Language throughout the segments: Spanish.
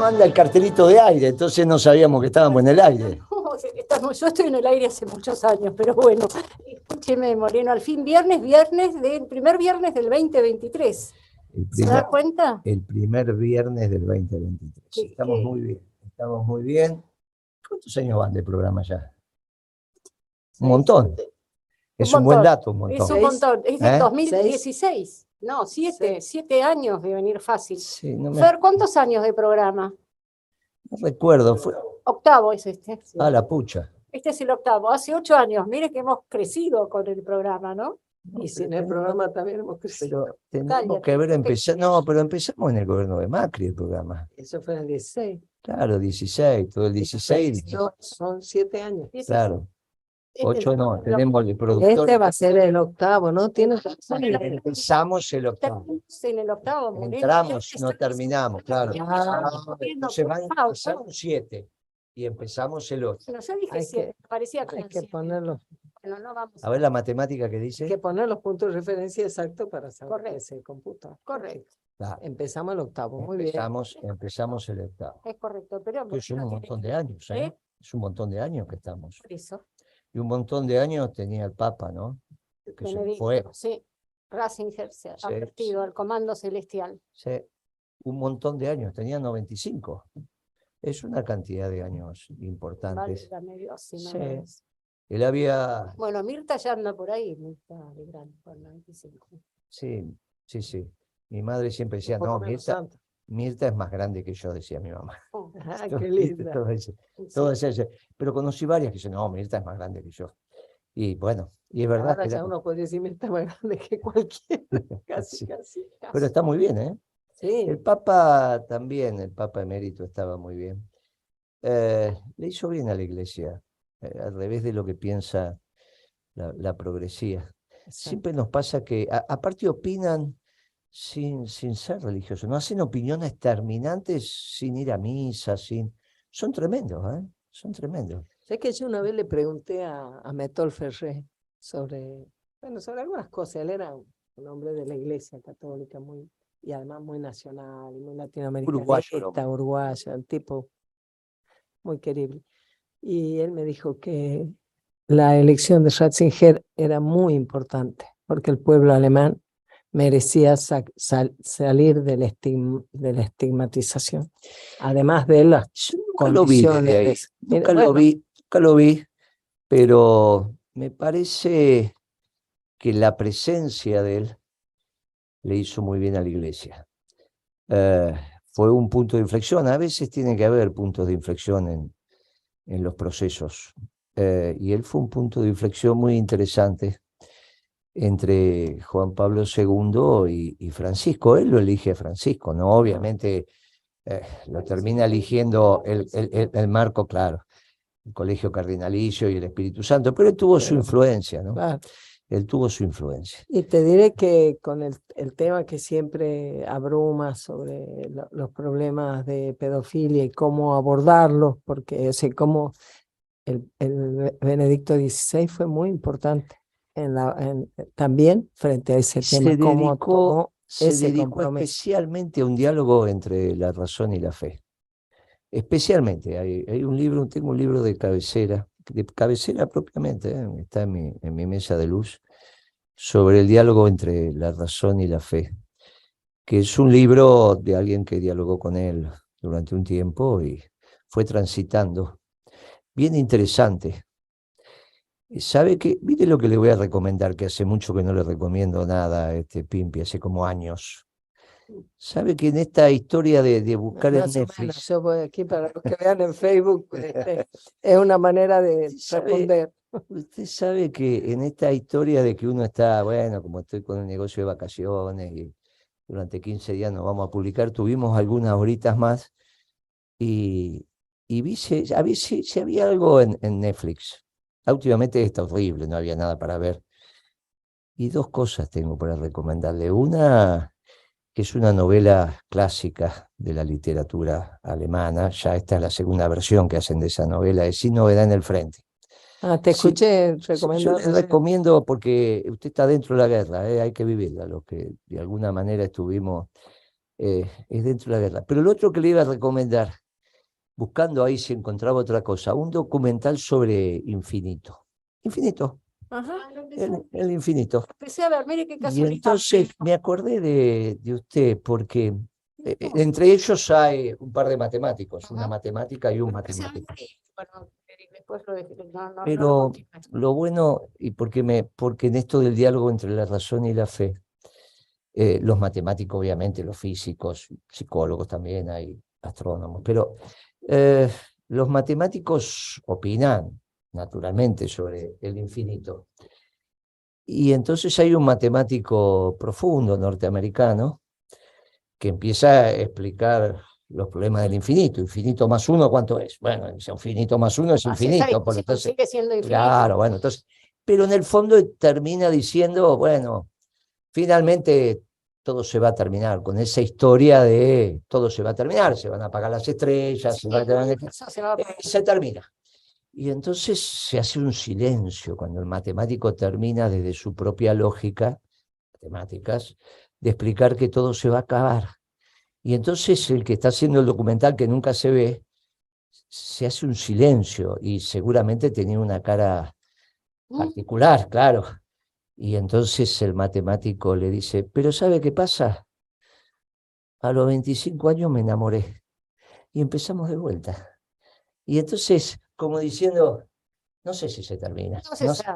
no anda el cartelito de aire, entonces no sabíamos que estábamos en el aire. Yo estoy en el aire hace muchos años, pero bueno, escúcheme, Moreno, al fin primer viernes del 2023. ¿Se da cuenta? El primer viernes del 2023. Estamos muy bien, estamos muy bien. ¿Cuántos años van de programa ya? Un montón. Es un buen dato, un montón. Es un montón, es del 2016. No, 7 años de venir fácil. Sí, no Fer, ¿cuántos años de programa? No recuerdo. Octavo es este. Ah, la pucha. Este es el octavo. Hace 8 años. Mire que hemos crecido con el programa, ¿no? Y sin el programa también hemos crecido. Pero tenemos que haber empezado. No, pero empezamos en el gobierno de Macri el programa. Eso fue en el 16. Claro, 16, todo el 16. Son 7 años. Claro. 8 no, tenemos el productor. Este va a ser el octavo, ¿no? Tienes razón. Empezamos el octavo. En el octavo. Entramos, no terminamos, claro. Entonces pasaron 7 y empezamos el 8. No, yo dije 7, parecía que hay que ponerlo. Bueno, no vamos a ver la matemática que dice. Hay que poner los puntos de referencia exactos para saber que se computa. Correcto. Claro. Empezamos el octavo, muy bien. Empezamos el octavo. Es correcto, pero es un montón de años, ¿eh? Es un montón de años que estamos. Por eso. Y un montón de años tenía el Papa, ¿no? Que se fue. Sí, Ratzinger se ha advertido al comando celestial. Sí, un montón de años, tenía 95. Es una cantidad de años importantes. Sí. Él había... Bueno, Mirta ya anda por ahí, Mirta de grande, por 95. Sí. Mi madre siempre decía, no, Mirta es más grande que yo, decía mi mamá. Qué linda. Todo eso. Pero conocí varias que dicen, no, Mirta es más grande que yo. Y bueno, y es verdad. Ahora ya uno puede decir Mirta es más grande que cualquiera. Casi. Pero está muy bien, ¿eh? Sí. El Papa también, el Papa emérito estaba muy bien. Le hizo bien a la Iglesia, al revés de lo que piensa la progresía. Exacto. Siempre nos pasa que, aparte opinan sin ser religiosos, no hacen opiniones terminantes sin ir a misa, son tremendos, ¿eh? Son tremendos. Sé que yo una vez le pregunté a Metol Ferré sobre algunas cosas. Él era un hombre de la Iglesia católica y además muy nacional, muy latinoamericano, uruguayo, un tipo muy querible. Y él me dijo que la elección de Ratzinger era muy importante, porque el pueblo alemán merecía salir de la estigmatización, además de las condiciones. Nunca lo vi, pero me parece que la presencia de él le hizo muy bien a la Iglesia. Fue un punto de inflexión. A veces tiene que haber puntos de inflexión en los procesos. Y él fue un punto de inflexión muy interesante entre Juan Pablo II y Francisco. Él lo elige a Francisco, ¿no? Obviamente lo termina eligiendo el marco, claro, el colegio cardinalicio y el Espíritu Santo, pero él tuvo su influencia, ¿no? Claro. Él tuvo su influencia. Y te diré que con el tema que siempre abruma sobre los problemas de pedofilia y cómo abordarlos, porque como el Benedicto XVI fue muy importante también frente a ese tema. Se dedicó especialmente a un diálogo entre la razón y la fe. Especialmente, hay un libro, tengo un libro de cabecera propiamente, está en mi mesa de luz, sobre el diálogo entre la razón y la fe, que es un libro de alguien que dialogó con él durante un tiempo y fue transitando. Bien interesante. ¿Sabe qué? Mire lo que le voy a recomendar, que hace mucho que no le recomiendo nada a Pimpi, hace como años. ¿Sabe que en esta historia de buscar en Netflix? Yo voy aquí para que vean en Facebook, es una manera de responder. Usted sabe que en esta historia de que uno está, bueno, como estoy con el negocio de vacaciones y durante 15 días nos vamos a publicar, tuvimos algunas horitas más y vi si había algo en Netflix. Últimamente está horrible, no había nada para ver. Y 2 cosas tengo para recomendarle. Una, que es una novela clásica de la literatura alemana, ya esta es la segunda versión que hacen de esa novela, es Sin novedad en el frente. Te escuché recomendar. Yo le recomiendo porque usted está dentro de la guerra, hay que vivirla, los que de alguna manera estuvimos es dentro de la guerra. Pero lo otro que le iba a recomendar, buscando ahí si encontraba otra cosa, un documental sobre infinito. Infinito. Ajá, El infinito. empecé a ver, mire qué Y casualidad. entonces me acordé de usted, porque entre ellos hay un par de matemáticos, una matemática y un matemático. Bueno, después lo dejé, no Pero lo bueno, y porque en esto del diálogo entre la razón y la fe, los matemáticos, obviamente, los físicos, psicólogos también, hay astrónomos, pero los matemáticos opinan, naturalmente, sobre el infinito. Y entonces hay un matemático profundo norteamericano que empieza a explicar los problemas del infinito. Infinito más uno, ¿cuánto es? Bueno, infinito más uno es infinito. Por entonces, sigue siendo infinito. claro, bueno, entonces, pero en el fondo termina diciendo, bueno, finalmente todo se va a terminar con esa historia de todo se va a terminar, se van a apagar las estrellas, se termina. Y entonces se hace un silencio cuando el matemático termina desde su propia lógica, matemáticas, de explicar que todo se va a acabar. Y entonces el que está haciendo el documental, que nunca se ve, se hace un silencio y seguramente tenía una cara particular, claro. Y entonces el matemático le dice, pero ¿sabe qué pasa? A los 25 años me enamoré y empezamos de vuelta. Y entonces, como diciendo, no sé si se termina.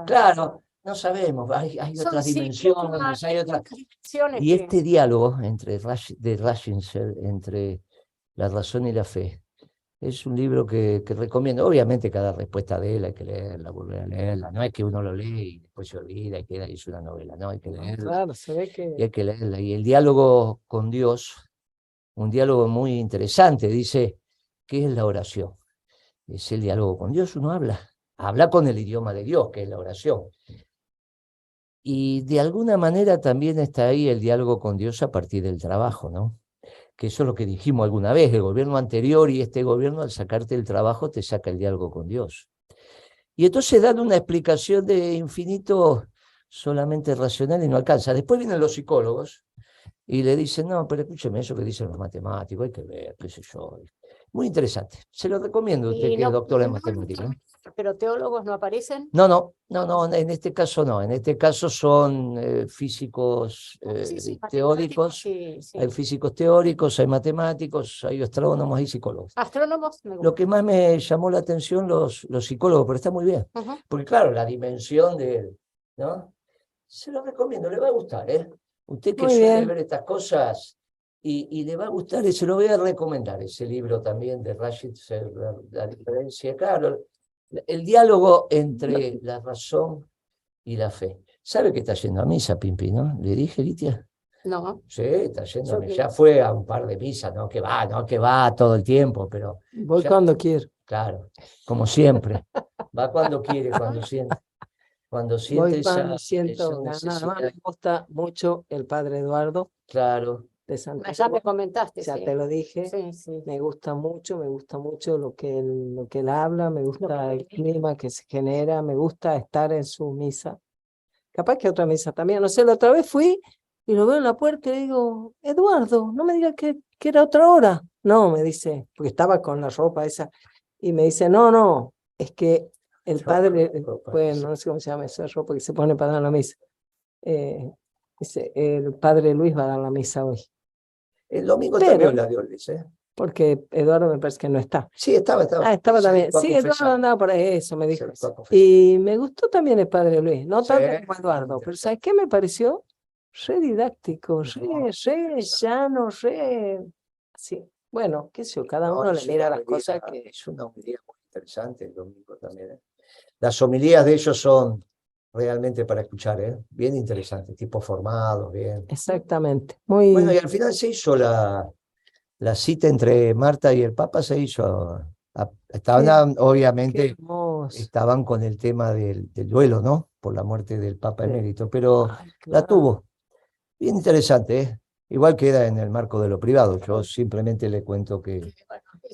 Claro, no sabemos, hay otras dimensiones, hay otras dimensiones. Y este diálogo de Ratzinger entre la razón y la fe es un libro que recomiendo. Obviamente cada respuesta de él hay que leerla, volver a leerla. No es que uno lo lee y después se olvida y queda ahí es una novela. No, hay que leerla. Claro, se ve que... Y hay que leerla. Y el diálogo con Dios, un diálogo muy interesante, dice, ¿qué es la oración? Es el diálogo con Dios, uno habla con el idioma de Dios, que es la oración. Y de alguna manera también está ahí el diálogo con Dios a partir del trabajo, ¿no? Que eso es lo que dijimos alguna vez, el gobierno anterior y este gobierno al sacarte el trabajo te saca el diálogo con Dios. Y entonces dan una explicación de infinito solamente racional y no alcanza. Después vienen los psicólogos y le dicen, no, pero escúcheme eso que dicen los matemáticos, hay que ver, qué sé yo. Muy interesante. Se lo recomiendo a usted que es doctor en matemáticas. ¿Pero teólogos no aparecen? No, en este caso no. En este caso son físicos teóricos. Sí. Hay físicos teóricos, hay matemáticos, hay astrónomos, hay psicólogos. Astrónomos me gusta. Lo que más me llamó la atención los psicólogos, pero está muy bien. Porque claro, la dimensión de, ¿no? Se lo recomiendo, le va a gustar, ¿eh? Usted que suele ver estas cosas y le va a gustar, y se lo voy a recomendar, ese libro también de Rashid, la diferencia, claro, el diálogo entre la razón y la fe. ¿Sabe que está yendo a misa, Pimpi, no? ¿Le dije, Litia? No. Sí, está yendo a misa. Ya fue a un par de misas, no que va todo el tiempo, pero... Voy cuando quiero. Claro, como siempre. Va cuando quiere, cuando siente. Cuando siente siento nada más. Me gusta mucho el padre Eduardo. Claro. De Santa ya me comentaste. Ya te lo dije. Sí. Me gusta mucho lo que él habla, me gusta el clima que se genera, me gusta estar en su misa. Capaz que otra misa también. No sé, la otra vez fui y lo veo en la puerta y digo, Eduardo, no me digas que era otra hora. No, me dice, porque estaba con la ropa esa. Y me dice, no, es que el padre, bueno, no sé cómo se llama esa ropa que se pone para dar la misa. Dice, el padre Luis va a dar la misa hoy. El domingo también la dio Luis, ¿eh? Porque Eduardo me parece que no está. Sí, estaba. Estaba también. Sí, Eduardo andaba por ahí, eso me dijo. Y me gustó también el padre Luis, no tanto como Eduardo, pero ¿sabes qué me pareció? Re didáctico, re llano, sí. Bueno, qué sé yo, cada uno le mira las cosas que... Es una homilía muy interesante el domingo también, ¿eh? Las homilías de ellos son realmente para escuchar, ¿eh? Bien interesantes, tipos formados, bien. Exactamente. Bueno, y al final se hizo la cita entre Marta y el Papa, se hizo. Estaban, obviamente, estaban con el tema del duelo, ¿no? Por la muerte del Papa emérito, pero la tuvo. Bien interesante, ¿eh? Igual queda en el marco de lo privado. Yo simplemente le cuento que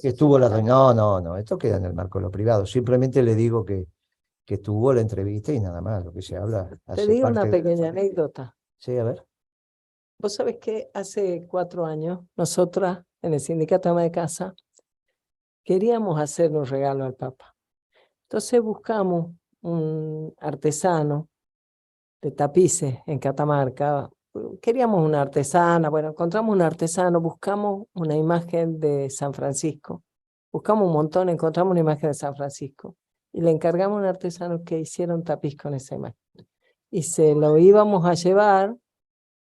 estuvo la reunión. No, esto queda en el marco de lo privado. Simplemente le digo que tuvo la entrevista y nada más, lo que se habla. Te digo una pequeña anécdota. Sí, a ver. vos sabés que hace 4 años, nosotras en el Sindicato Ama de Casa queríamos hacerle un regalo al Papa. Entonces buscamos un artesano de tapices en Catamarca. Queríamos una artesana, bueno, encontramos un artesano, buscamos una imagen de San Francisco. Buscamos un montón, encontramos una imagen de San Francisco. Y le encargamos a un artesano que hiciera un tapiz con esa imagen. Y se lo íbamos a llevar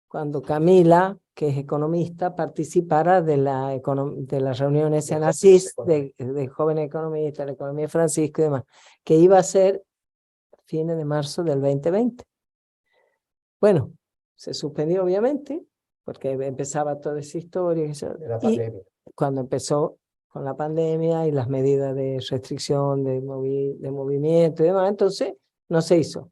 cuando Camila, que es economista, participara de la reunión esa en Asís de jóvenes economistas, la economía de Francisco y demás, que iba a ser fines de marzo del 2020. Bueno, se suspendió obviamente, porque empezaba toda esa historia. Y cuando empezó con la pandemia y las medidas de restricción de movimiento y demás, entonces no se hizo.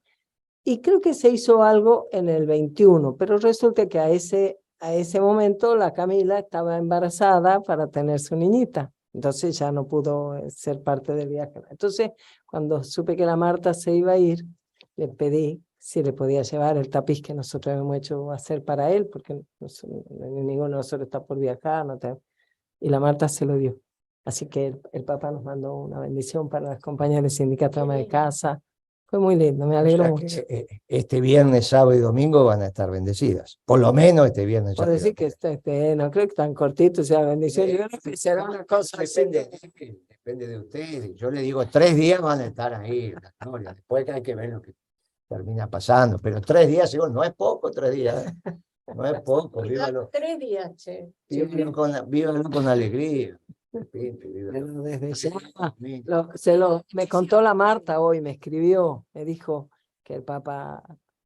Y creo que se hizo algo en el 21, pero resulta que a ese momento la Camila estaba embarazada para tener su niñita. Entonces ya no pudo ser parte del viaje. Entonces, cuando supe que la Marta se iba a ir, le pedí si le podía llevar el tapiz que nosotros hemos hecho hacer para él, porque ninguno de nosotros está por viajar. Y la Marta se lo dio. Así que el Papa nos mandó una bendición para las compañeras del Sindicato Ama de Casa. Fue muy lindo, me alegro mucho. Este viernes, sábado y domingo van a estar bendecidas. Por lo menos este viernes. Puedo decir que no creo que tan cortito sea bendición. Yo creo que será una cosa depende de ustedes. Yo le digo, 3 días van a estar ahí. Después hay que ver lo que termina pasando. Pero 3 días, no es poco, 3 días. No es poco. Vívalo. 3 días, che. Vívalo con alegría. Desde ya, me contó la Marta hoy, me escribió, me dijo que el Papa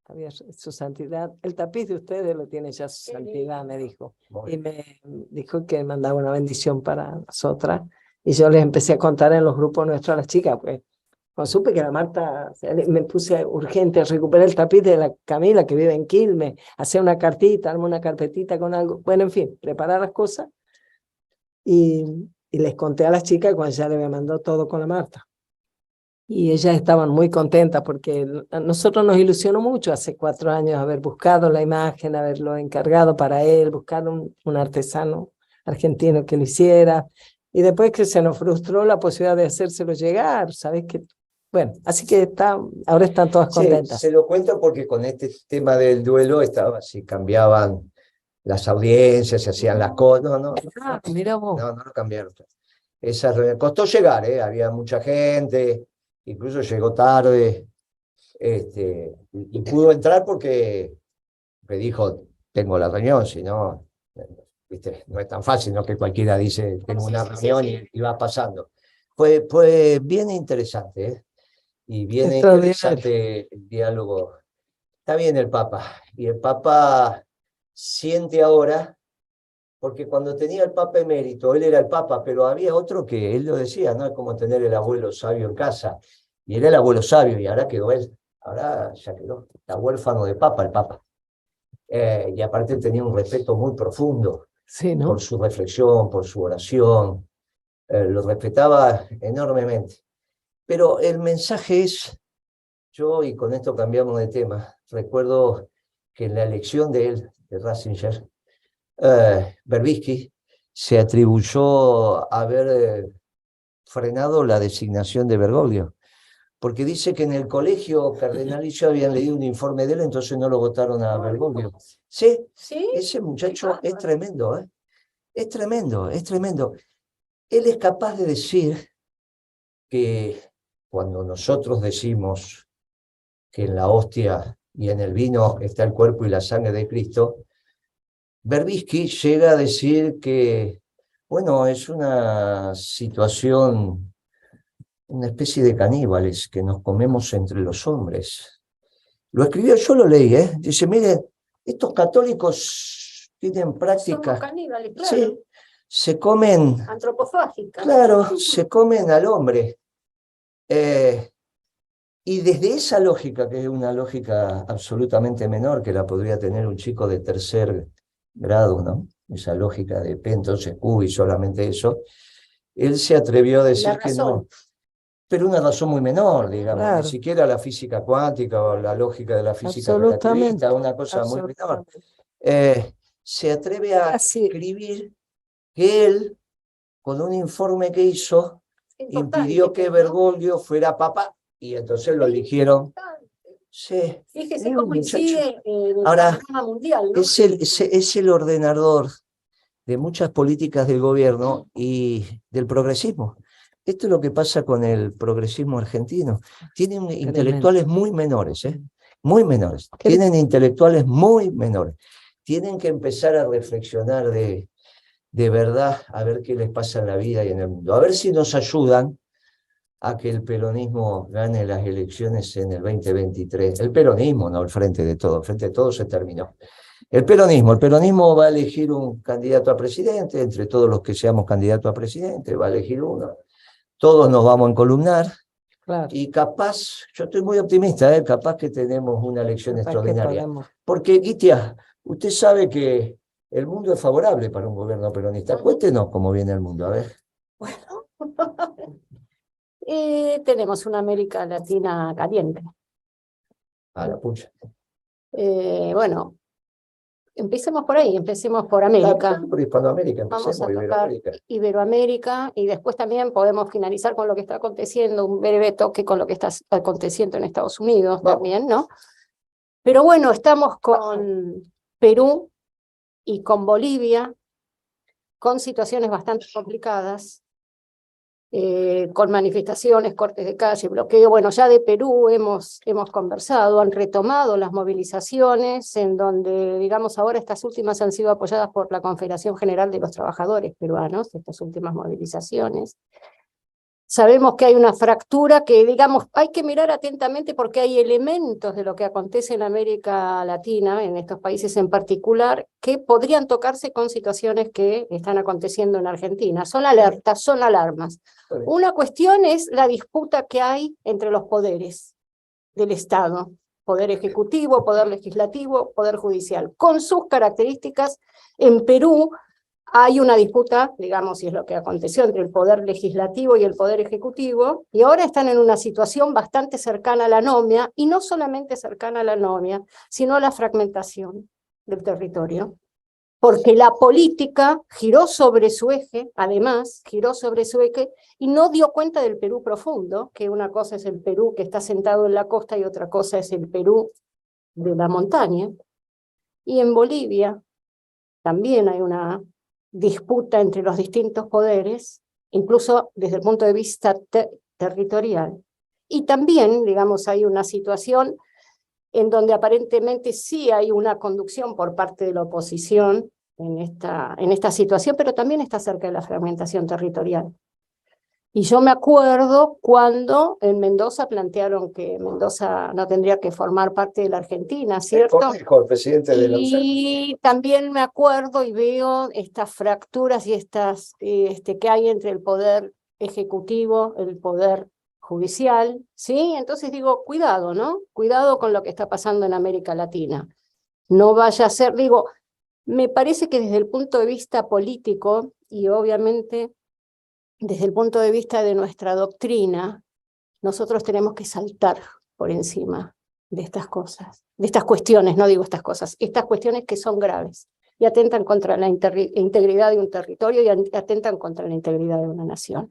había su santidad, el tapiz de ustedes lo tiene ya su santidad, me dijo, y me dijo que mandaba una bendición para nosotras, y yo les empecé a contar en los grupos nuestros a las chicas, pues cuando supe que la Marta, me puse urgente a recuperar el tapiz de la Camila que vive en Quilmes, hacer una cartita, armar una carpetita con algo, bueno, en fin, preparar las cosas. Y les conté a las chicas cuando ya le había mandado todo con la Marta. Y ellas estaban muy contentas porque a nosotros nos ilusionó mucho hace 4 años haber buscado la imagen, haberlo encargado para él, buscar un artesano argentino que lo hiciera. Y después que se nos frustró la posibilidad de hacérselo llegar, ¿sabes qué? Bueno, así que ahora están todas contentas. Se lo cuento porque con este tema del duelo estaba así, cambiaban las audiencias, se hacían las cosas. Mira vos. No lo cambiaron. Esa reunión costó llegar, había mucha gente, incluso llegó tarde, y pudo entrar porque me dijo, tengo la reunión, si no, ¿viste? No es tan fácil, no que cualquiera dice, tengo una reunión y va pasando. Fue bien interesante, y bien interesante el diálogo. Está bien el Papa, y el Papa siente ahora, porque cuando tenía el Papa emérito, él era el Papa, pero había otro que él lo decía, ¿no? Es como tener el abuelo sabio en casa, y era el abuelo sabio, y ahora quedó él, ahora ya quedó, está huérfano de Papa, el Papa. Y aparte tenía un respeto muy profundo, sí, ¿no? Por su reflexión, por su oración, lo respetaba enormemente. Pero el mensaje es, y con esto cambiamos de tema, recuerdo que en la elección de él, de Ratzinger, Berbisky se atribuyó haber frenado la designación de Bergoglio, porque dice que en el colegio cardenalicio habían leído un informe de él, entonces no lo votaron a Bergoglio. Sí, ese muchacho es tremendo, es tremendo, es tremendo. Él es capaz de decir que cuando nosotros decimos que en la hostia y en el vino está el cuerpo y la sangre de Cristo, Berbisky llega a decir que, bueno, es una situación, una especie de caníbales que nos comemos entre los hombres. Lo escribió, yo lo leí, dice, mire, estos católicos tienen prácticas. Somos caníbales, claro. Sí, se comen. Antropofágicas. Claro, se comen al hombre. Y desde esa lógica, que es una lógica absolutamente menor, que la podría tener un chico de 3er grado, ¿no? Esa lógica de P, entonces Q y solamente eso, él se atrevió a decir que no. Pero una razón muy menor, digamos, claro. Ni siquiera la física cuántica o la lógica de la física relativista, una cosa muy menor. se atreve a escribir que él, con un informe que hizo, impidió que Bergoglio fuera papa, y entonces lo eligieron. Sí. Fíjese cómo incide en el Ahora, panorama mundial, ¿no? es el ordenador de muchas políticas del gobierno y del progresismo. Esto es lo que pasa con el progresismo argentino. Tienen intelectuales muy menores, muy menores. Tienen intelectuales muy menores. Tienen que empezar a reflexionar de verdad, a ver qué les pasa en la vida y en el mundo. A ver si nos ayudan a que el peronismo gane las elecciones en el 2023. El peronismo, no el Frente de Todos. El Frente de Todos se terminó. El peronismo va a elegir un candidato a presidente, entre todos los que seamos candidatos a presidente, va a elegir uno. Todos nos vamos a encolumnar. Claro. Y capaz, yo estoy muy optimista, capaz que tenemos una elección extraordinaria. Porque, Guitia, usted sabe que el mundo es favorable para un gobierno peronista. Cuéntenos cómo viene el mundo, a ver. Bueno, tenemos una América Latina caliente. A la pucha. Bueno, empecemos por ahí, empecemos por América. Por Hispanoamérica, vamos a tocar Iberoamérica y después también podemos finalizar con lo que está aconteciendo, un breve toque con lo que está aconteciendo en Estados Unidos también, ¿no? Pero bueno, estamos con Perú y con Bolivia, con situaciones bastante complicadas, con manifestaciones, cortes de calle, bloqueo. Bueno, ya de Perú hemos conversado, han retomado las movilizaciones, en donde, digamos, ahora estas últimas han sido apoyadas por la Confederación General de los Trabajadores Peruanos, estas últimas movilizaciones. Sabemos que hay una fractura que, digamos, hay que mirar atentamente porque hay elementos de lo que acontece en América Latina, en estos países en particular, que podrían tocarse con situaciones que están aconteciendo en Argentina. Son alertas, son alarmas. Una cuestión es la disputa que hay entre los poderes del Estado, poder ejecutivo, poder legislativo, poder judicial. Con sus características, en Perú hay una disputa, digamos, y es lo que aconteció entre el poder legislativo y el poder ejecutivo, y ahora están en una situación bastante cercana a la anomia, y no solamente cercana a la anomia, sino a la fragmentación del territorio. Porque la política giró sobre su eje, además, giró sobre su eje, y no dio cuenta del Perú profundo, que una cosa es el Perú que está sentado en la costa y otra cosa es el Perú de la montaña. Y en Bolivia también hay una disputa entre los distintos poderes, incluso desde el punto de vista territorial. Y también, digamos, hay una situación en donde aparentemente sí hay una conducción por parte de la oposición en esta situación, pero también está cerca de la fragmentación territorial. Y yo me acuerdo cuando en Mendoza plantearon que Mendoza no tendría que formar parte de la Argentina, ¿cierto? El presidente de la UCEP. Y también me acuerdo y veo estas fracturas y estas que hay entre el poder ejecutivo, el poder judicial, ¿sí? Entonces digo, cuidado, ¿no? Cuidado con lo que está pasando en América Latina. No vaya a ser, digo, me parece que desde el punto de vista político y obviamente desde el punto de vista de nuestra doctrina, nosotros tenemos que saltar por encima de estas cosas, de estas cuestiones, no digo estas cosas, estas cuestiones que son graves y atentan contra la integridad de un territorio y atentan contra la integridad de una nación.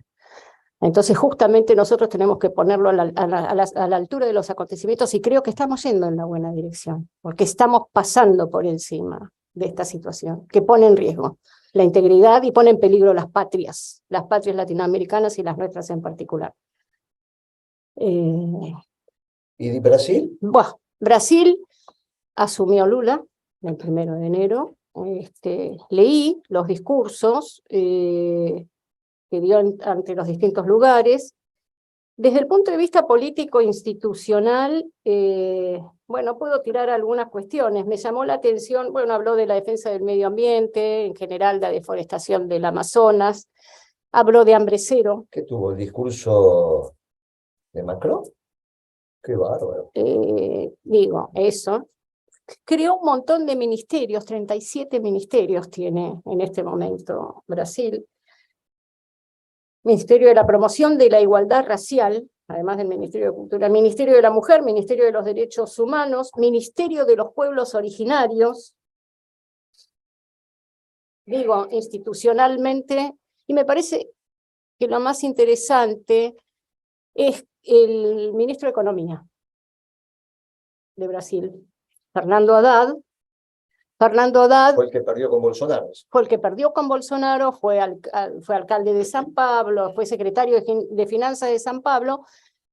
Entonces justamente nosotros tenemos que ponerlo a la altura de los acontecimientos y creo que estamos yendo en la buena dirección, porque estamos pasando por encima de esta situación que pone en riesgo la integridad y pone en peligro las patrias latinoamericanas y las nuestras en particular. ¿Y de Brasil? Bueno, Brasil asumió Lula el 1 de enero. Leí los discursos que dio ante los distintos lugares. Desde el punto de vista político institucional, bueno, puedo tirar algunas cuestiones. Me llamó la atención, bueno, habló de la defensa del medio ambiente, en general la deforestación del Amazonas, habló de hambre cero. ¿Qué tuvo el discurso de Macron? Qué bárbaro. Digo, eso. Creó un montón de ministerios, 37 ministerios tiene en este momento Brasil. Ministerio de la Promoción de la Igualdad Racial, además del Ministerio de Cultura, Ministerio de la Mujer, Ministerio de los Derechos Humanos, Ministerio de los Pueblos Originarios, digo, institucionalmente, y me parece que lo más interesante es el ministro de Economía de Brasil, Fernando Haddad. Fernando Haddad Fue el que perdió con Bolsonaro. fue el que perdió con Bolsonaro, fue alcalde de San Pablo, fue secretario de Finanzas de San Pablo,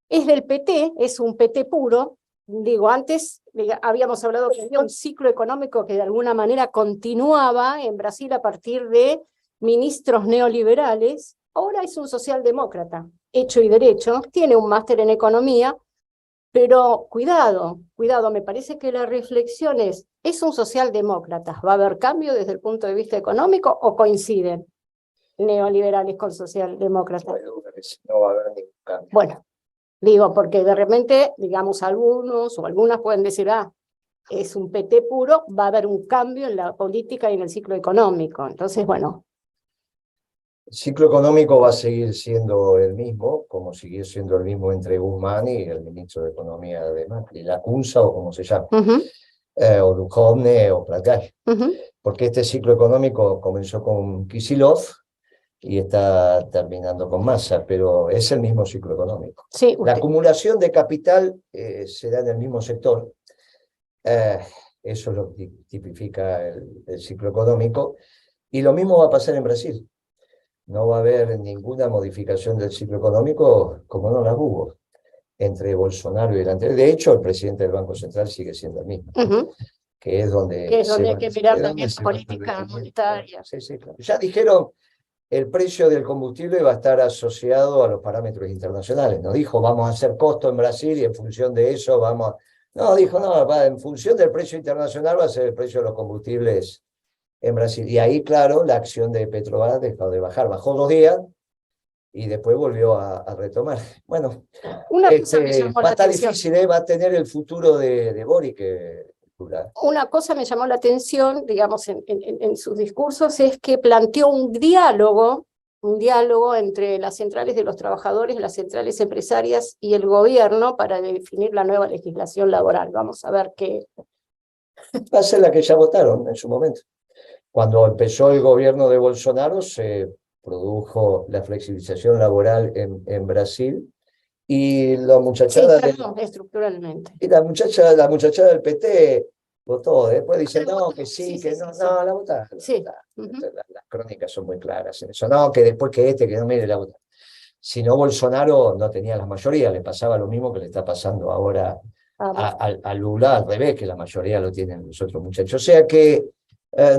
es del PT, es un PT puro. Digo, antes habíamos hablado que había un ciclo económico que de alguna manera continuaba en Brasil a partir de ministros neoliberales. Ahora es un socialdemócrata, hecho y derecho, tiene un máster en economía, pero cuidado, me parece que la reflexión ¿es un socialdemócrata? ¿Va a haber cambio desde el punto de vista económico o coinciden neoliberales con socialdemócratas? No va a haber ningún cambio. Bueno, digo, porque de repente, digamos, algunos o algunas pueden decir, es un PT puro, va a haber un cambio en la política y en el ciclo económico. Entonces, bueno. El ciclo económico va a seguir siendo el mismo, como siguió siendo el mismo entre Guzmán y el ministro de Economía de Macri, Lacunza o como se llama, o Duhovne o Plagay. Porque este ciclo económico comenzó con Kicillof y está terminando con Massa, pero es el mismo ciclo económico. Sí, la acumulación de capital se da en el mismo sector. Eso es lo que tipifica el ciclo económico. Y lo mismo va a pasar en Brasil. No va a haber ninguna modificación del ciclo económico como no la hubo entre Bolsonaro y el anterior. De hecho, el presidente del Banco Central sigue siendo el mismo, que es donde hay que mirar también la política monetaria. Sí, claro. Ya dijeron, el precio del combustible va a estar asociado a los parámetros internacionales. No dijo, vamos a hacer costo en Brasil y en función de eso vamos a... No, dijo, no, en función del precio internacional va a ser el precio de los combustibles en Brasil. Y ahí, claro, la acción de Petrobras dejó de bajar. Bajó 2 días y después volvió a retomar. Bueno, una cosa me llamó va a estar atención. difícil, va a tener el futuro de Boric. Una cosa me llamó la atención, digamos, en sus discursos, es que planteó un diálogo entre las centrales de los trabajadores, las centrales empresarias y el gobierno para definir la nueva legislación laboral. Vamos a ver qué... Va a ser la que ya votaron en su momento. Cuando empezó el gobierno de Bolsonaro se produjo la flexibilización laboral en Brasil y la muchachada... Sí, perdón, estructuralmente. Y la muchachada del PT votó, después dice no, que sí, que no, la votaron. Sí. Las crónicas son muy claras en eso. No, que después que no, mire, la votaron. Si no, Bolsonaro no tenía la mayoría, le pasaba lo mismo que le está pasando ahora a Lula, al revés, que la mayoría lo tienen los otros muchachos. O sea que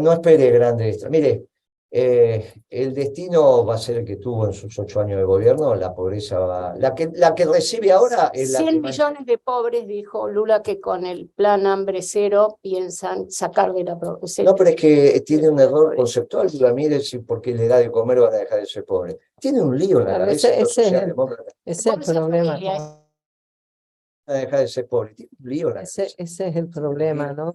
no espere grandes... Mire, el destino va a ser el que tuvo en sus 8 años de gobierno, la pobreza va... La que recibe ahora es la 100 millones de pobres, dijo Lula, que con el plan hambre cero piensan sacar de la pobreza. No, pero es que tiene un error conceptual. Lula, mire, si porque le da de comer van a dejar de ser pobres. Tiene un lío en la cabeza. Ese es el problema. Van a dejar de ser pobres. Tiene un lío en la cabeza. Ese es el problema, ¿no?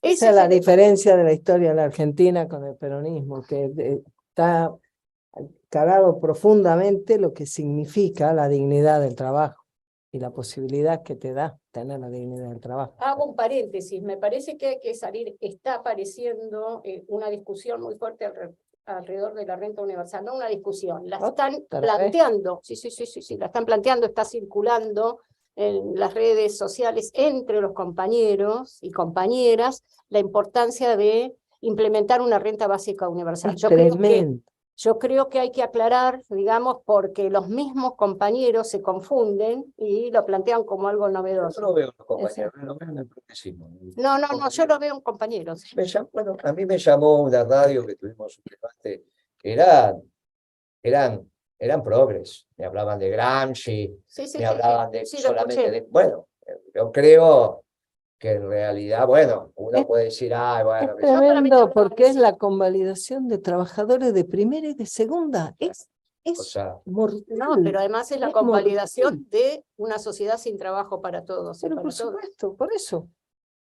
Esa es la diferencia de la historia de la Argentina con el peronismo, que está calado profundamente lo que significa la dignidad del trabajo y la posibilidad que te da tener la dignidad del trabajo. Hago un paréntesis, me parece que hay que salir, está apareciendo una discusión muy fuerte alrededor de la renta universal, no una discusión, la están planteando, sí, la están planteando, está circulando en las redes sociales entre los compañeros y compañeras la importancia de implementar una renta básica universal. Yo creo que hay que aclarar, digamos, porque los mismos compañeros se confunden y lo plantean como algo novedoso. Yo no veo los compañeros, lo veo en el progresismo. No, yo lo veo en compañeros. Bueno, a mí me llamó una radio que tuvimos un debate, eran progres, me hablaban de Gramsci, me hablaban de solamente de... Bueno, yo creo que en realidad, bueno, uno puede decir, bueno... Es tremendo porque es la convalidación de trabajadores de primera y de segunda. Es mortal. No, pero además es la convalidación de una sociedad sin trabajo para todos. Pero por supuesto, por eso.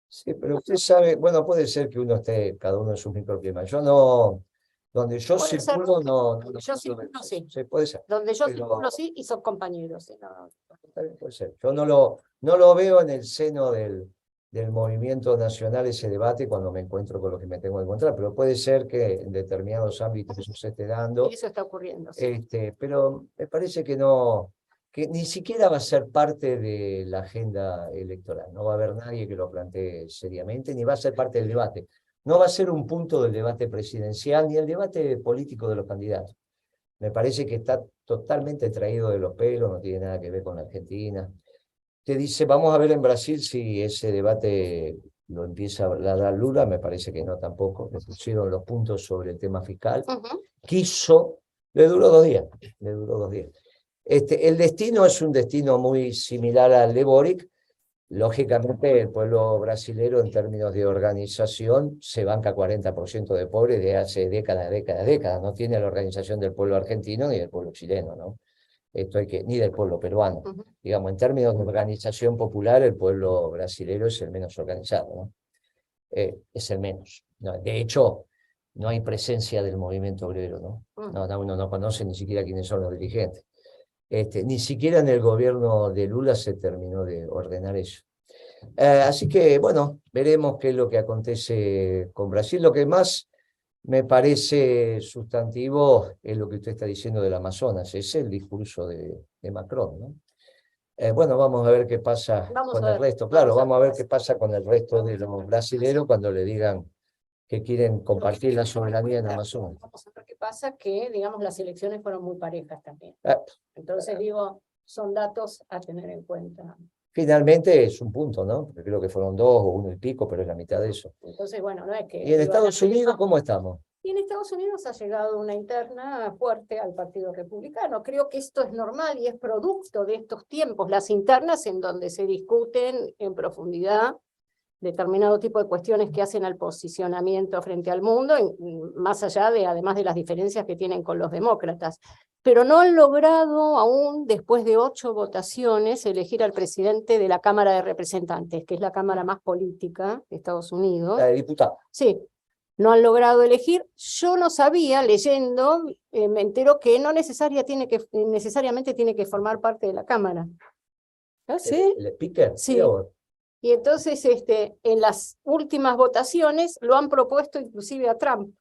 Sí, pero usted sabe, bueno, puede ser que uno esté cada uno en su microclima. Yo no... Donde yo circulo, no. Yo circulo, sí. Sí, puede ser. Donde yo circulo, sí, y son compañeros. Puede ser. Yo no lo veo en el seno del del movimiento nacional ese debate cuando me encuentro con lo que me tengo que encontrar, pero puede ser que en determinados ámbitos eso se esté dando. Eso está ocurriendo. Sí. Pero me parece que no, que ni siquiera va a ser parte de la agenda electoral. No va a haber nadie que lo plantee seriamente, ni va a ser parte del debate. No va a ser un punto del debate presidencial ni el debate político de los candidatos. Me parece que está totalmente traído de los pelos, no tiene nada que ver con la Argentina. Te dice, vamos a ver en Brasil si ese debate lo empieza a dar Lula, me parece que no tampoco. Le pusieron los puntos sobre el tema fiscal. Quiso, le duró 2 días, le duró 2 días. El destino es un destino muy similar al de Boric. Lógicamente, el pueblo brasilero, en términos de organización, se banca 40% de pobres de hace décadas. No tiene la organización del pueblo argentino ni del pueblo chileno, ¿no? Ni del pueblo peruano. Digamos, en términos de organización popular, el pueblo brasilero es el menos organizado, ¿no? Es el menos. No, de hecho, no hay presencia del movimiento obrero, ¿no? Uno no conoce ni siquiera quiénes son los dirigentes. Ni siquiera en el gobierno de Lula se terminó de ordenar eso. Así que, bueno, veremos qué es lo que acontece con Brasil. Lo que más me parece sustantivo es lo que usted está diciendo del Amazonas, es el discurso de Macron, ¿no? Bueno, vamos a ver qué pasa con el resto. Claro, vamos a ver qué pasa con el resto de los brasileros cuando le digan que quieren compartir la soberanía en Amazonas. Vamos a ver qué pasa, que, digamos, las elecciones fueron muy parejas también. Entonces, digo, son datos a tener en cuenta. Finalmente es un punto, ¿no? Porque creo que fueron 2 o 1 y pico, pero es la mitad de eso. Entonces, bueno, no es que... ¿Y en Estados Unidos cómo estamos? Y en Estados Unidos ha llegado una interna fuerte al Partido Republicano. Creo que esto es normal y es producto de estos tiempos, las internas en donde se discuten en profundidad determinado tipo de cuestiones que hacen al posicionamiento frente al mundo, más allá de, además de las diferencias que tienen con los demócratas. Pero no han logrado aún, después de 8 votaciones, elegir al presidente de la Cámara de Representantes, que es la cámara más política de Estados Unidos. La de diputados. Sí, no han logrado elegir. Yo no sabía, leyendo, me entero que no necesariamente tiene que formar parte de la Cámara. ¿Ah, sí? ¿El speaker? Sí. Y entonces, en las últimas votaciones lo han propuesto inclusive a Trump.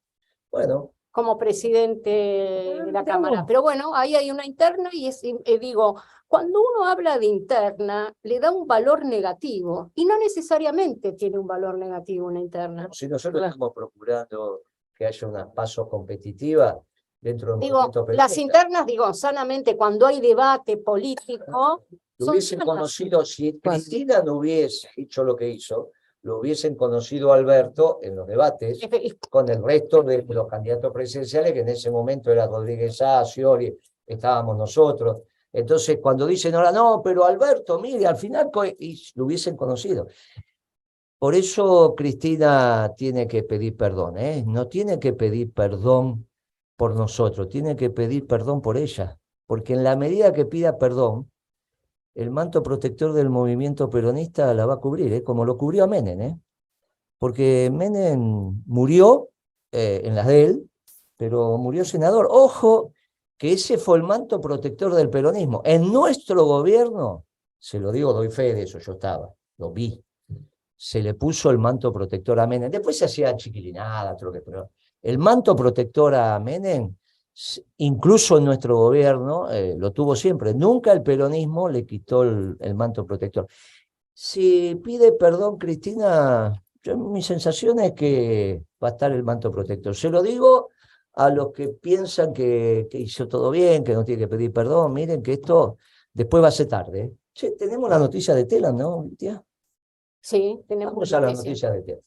Bueno. Como presidente de la Cámara. Pero bueno, ahí hay una interna y digo, cuando uno habla de interna, le da un valor negativo y no necesariamente tiene un valor negativo una interna. Si nosotros estamos procurando que haya una paso competitiva dentro del movimiento peronista. Las internas, sanamente, cuando hay debate político... Lo hubiesen conocido, si Cristina no hubiese hecho lo que hizo, lo hubiesen conocido Alberto en los debates con el resto de los candidatos presidenciales, que en ese momento era Rodríguez Sá, Scioli, estábamos nosotros. Entonces, cuando dicen ahora, no, pero Alberto, mire, al final lo hubiesen conocido. Por eso Cristina tiene que pedir perdón, ¿eh? No tiene que pedir perdón por nosotros, tiene que pedir perdón por ella, porque en la medida que pida perdón, el manto protector del movimiento peronista la va a cubrir, como lo cubrió a Menem, porque Menem murió en las de él, pero murió senador. Ojo, que ese fue el manto protector del peronismo. En nuestro gobierno, se lo digo, doy fe de eso, yo estaba, lo vi, se le puso el manto protector a Menem. Después se hacía chiquilinada, pero el manto protector a Menem, incluso en nuestro gobierno, lo tuvo siempre. Nunca el peronismo le quitó el manto protector. Si pide perdón Cristina, mi sensación es que va a estar el manto protector. Se lo digo a los que piensan que hizo todo bien, que no tiene que pedir perdón. Miren que esto después va a ser tarde, ¿eh? Che, tenemos la noticia de Telam, ¿no, tía? Sí, tenemos. Vamos a la noticia de Telam.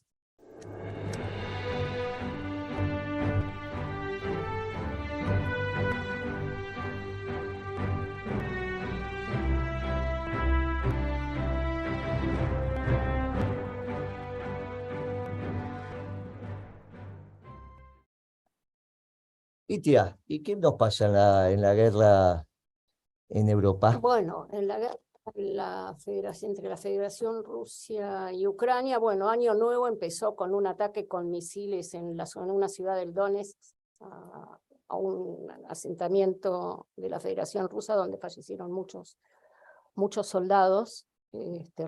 Y tía, ¿y qué nos pasa en la guerra en Europa? Bueno, en la federación, entre la Federación Rusia y Ucrania, bueno, Año Nuevo empezó con un ataque con misiles en una ciudad del Donetsk, a un asentamiento de la Federación Rusa donde fallecieron muchos soldados.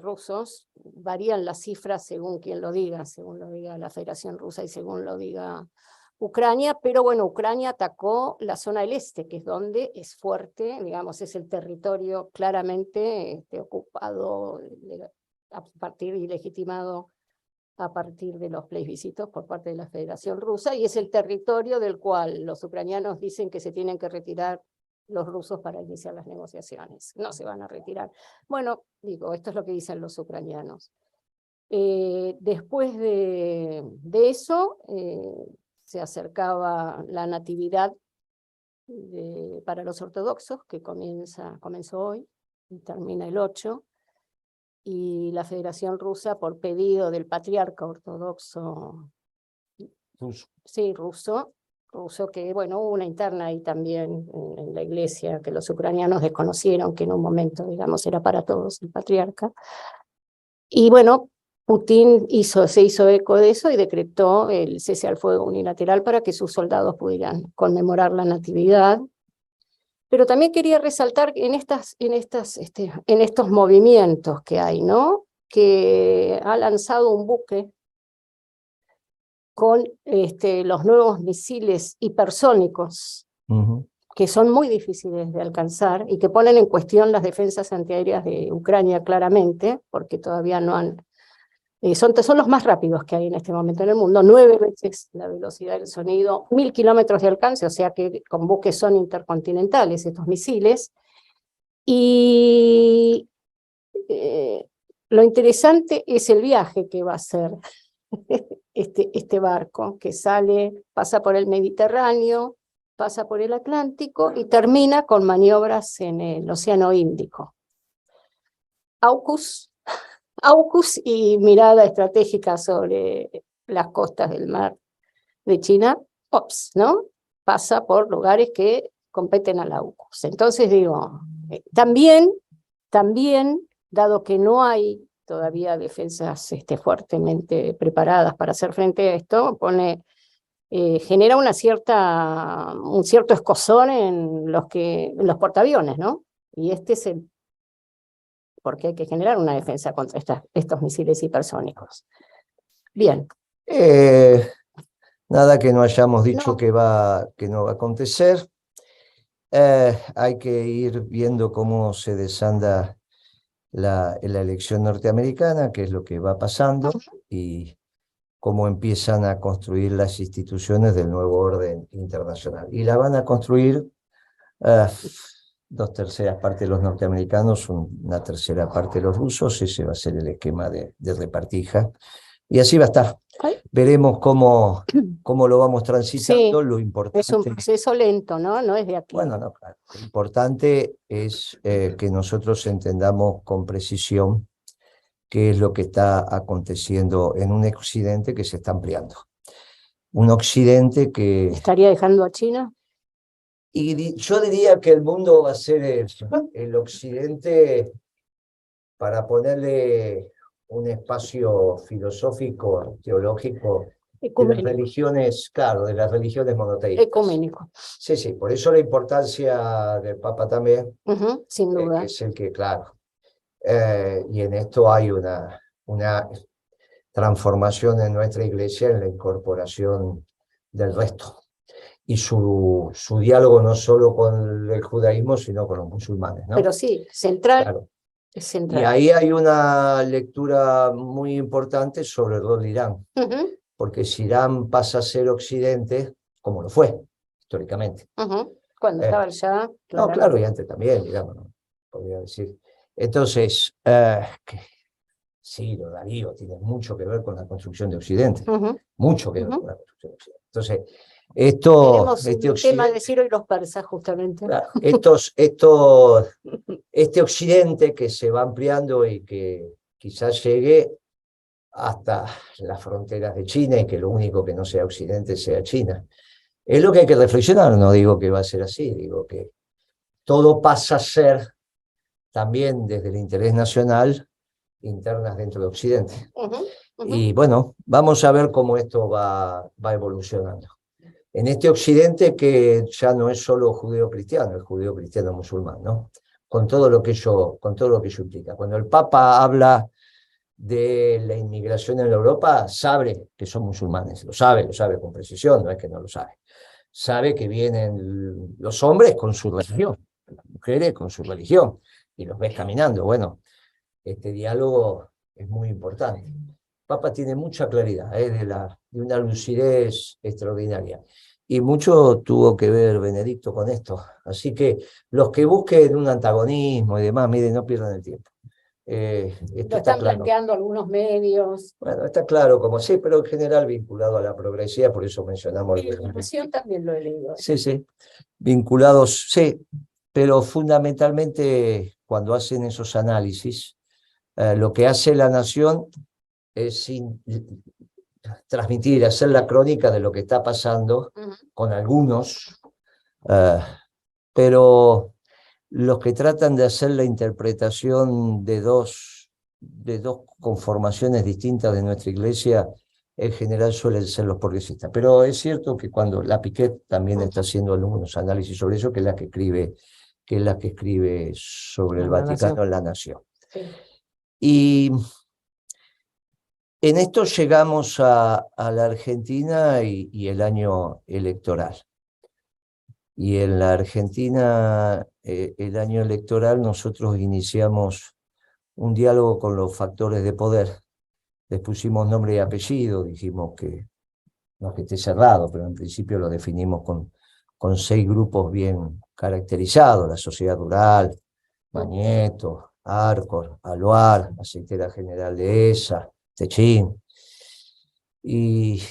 rusos, varían las cifras según quien lo diga, según lo diga la Federación Rusa y según lo diga Ucrania, pero bueno, Ucrania atacó la zona del este, que es donde es fuerte, digamos, es el territorio claramente ocupado a partir y legitimado a partir de los plebiscitos por parte de la Federación Rusa, y es el territorio del cual los ucranianos dicen que se tienen que retirar los rusos para iniciar las negociaciones. No se van a retirar. Bueno, digo, esto es lo que dicen los ucranianos. Después de eso, se acercaba la natividad para los ortodoxos, que comenzó hoy y termina el 8, y la Federación Rusa, por pedido del patriarca ortodoxo ruso, que bueno, hubo una interna ahí también en la iglesia, que los ucranianos desconocieron, que en un momento, digamos, era para todos el patriarca. Y bueno, Putin se hizo eco de eso y decretó el cese al fuego unilateral para que sus soldados pudieran conmemorar la natividad. Pero también quería resaltar en estos movimientos que hay, ¿no? Que ha lanzado un buque con los nuevos misiles hipersónicos, que son muy difíciles de alcanzar y que ponen en cuestión las defensas antiaéreas de Ucrania claramente, porque todavía no han... son los más rápidos que hay en este momento en el mundo, 9 veces la velocidad del sonido, 1000 kilómetros de alcance, o sea que con buques son intercontinentales estos misiles. Y lo interesante es el viaje que va a hacer este barco, que pasa por el Mediterráneo, pasa por el Atlántico y termina con maniobras en el Océano Índico. AUKUS y mirada estratégica sobre las costas del mar de China, ¿no? Pasa por lugares que competen al AUKUS. Entonces digo, también, dado que no hay todavía defensas fuertemente preparadas para hacer frente a esto, genera un cierto escozor en los portaaviones, ¿no? Y es porque hay que generar una defensa contra estos misiles hipersónicos. Bien. Nada que no hayamos dicho que no va a acontecer. Hay que ir viendo cómo se desanda la elección norteamericana, qué es lo que va pasando y cómo empiezan a construir las instituciones del nuevo orden internacional. Y la van a construir 2/3 partes de los norteamericanos, una 1/3 parte de los rusos. Ese va a ser el esquema de repartija. Y así va a estar. Veremos cómo lo vamos transitando. Lo importante es un proceso lento, ¿no? No es de aquí. Bueno, no, claro. Lo importante es que nosotros entendamos con precisión qué es lo que está aconteciendo en un occidente que se está ampliando. Un occidente que... ¿Estaría dejando a China? Y yo diría que el mundo va a ser el occidente, para ponerle un espacio filosófico, teológico, de las religiones, claro, de las religiones monoteístas. Ecuménico. Sí, por eso la importancia del Papa también, sin duda. que es el que, claro, y en esto hay una transformación en nuestra iglesia, en la incorporación del resto. Y su diálogo no solo con el judaísmo, sino con los musulmanes, ¿no? Pero sí, central. Claro. Es central. Y ahí hay una lectura muy importante sobre el rol de Irán. Porque si Irán pasa a ser occidente, como lo fue, históricamente. Cuando estaba el Shah. No, claro, y antes también, digamos, ¿no? Podría decir. Entonces, sí, lo Darío tiene mucho que ver con la construcción de Occidente. Mucho que ver con la construcción de Occidente. Entonces, tenemos el tema de Ciro y los persas, justamente. Claro, este occidente que se va ampliando y que quizás llegue hasta las fronteras de China, y que lo único que no sea occidente sea China. Es lo que hay que reflexionar. No digo que va a ser así, digo que todo pasa a ser también desde el interés nacional internas dentro de Occidente. Y bueno, vamos a ver cómo esto va evolucionando. En este occidente que ya no es solo judeo-cristiano, es judeo-cristiano-musulmán, ¿no? con todo lo que ello implica. Cuando el Papa habla de la inmigración en Europa, sabe que son musulmanes, lo sabe con precisión, no es que no lo sabe. Sabe que vienen los hombres con su religión, las mujeres con su religión, y los ves caminando. Bueno, este diálogo es muy importante. El Papa tiene mucha claridad, de una lucidez extraordinaria. Y mucho tuvo que ver Benedicto con esto. Así que los que busquen un antagonismo y demás, miren, no pierdan el tiempo. Lo están planteando algunos medios. Bueno, está claro, como sí, pero en general vinculado a la progresía, por eso mencionamos. Y la educación también lo he leído. Sí, sí, vinculados, sí, pero fundamentalmente cuando hacen esos análisis, lo que hace La Nación es transmitir, hacer la crónica de lo que está pasando con algunos, pero los que tratan de hacer la interpretación de dos conformaciones distintas de nuestra iglesia, en general suelen ser los progresistas. Pero es cierto que cuando la Piquet también está haciendo algunos análisis sobre eso, que es la que escribe sobre el Vaticano en La Nación. Sí. Y en esto llegamos a la Argentina y el año electoral. Y en la Argentina, el año electoral, nosotros iniciamos un diálogo con los factores de poder. Les pusimos nombre y apellido, dijimos que no es que esté cerrado, pero en principio lo definimos con 6 grupos bien caracterizados: la sociedad rural, Mañeto, Arcor, Aluar, Aceitera General de ESA, Techín. Y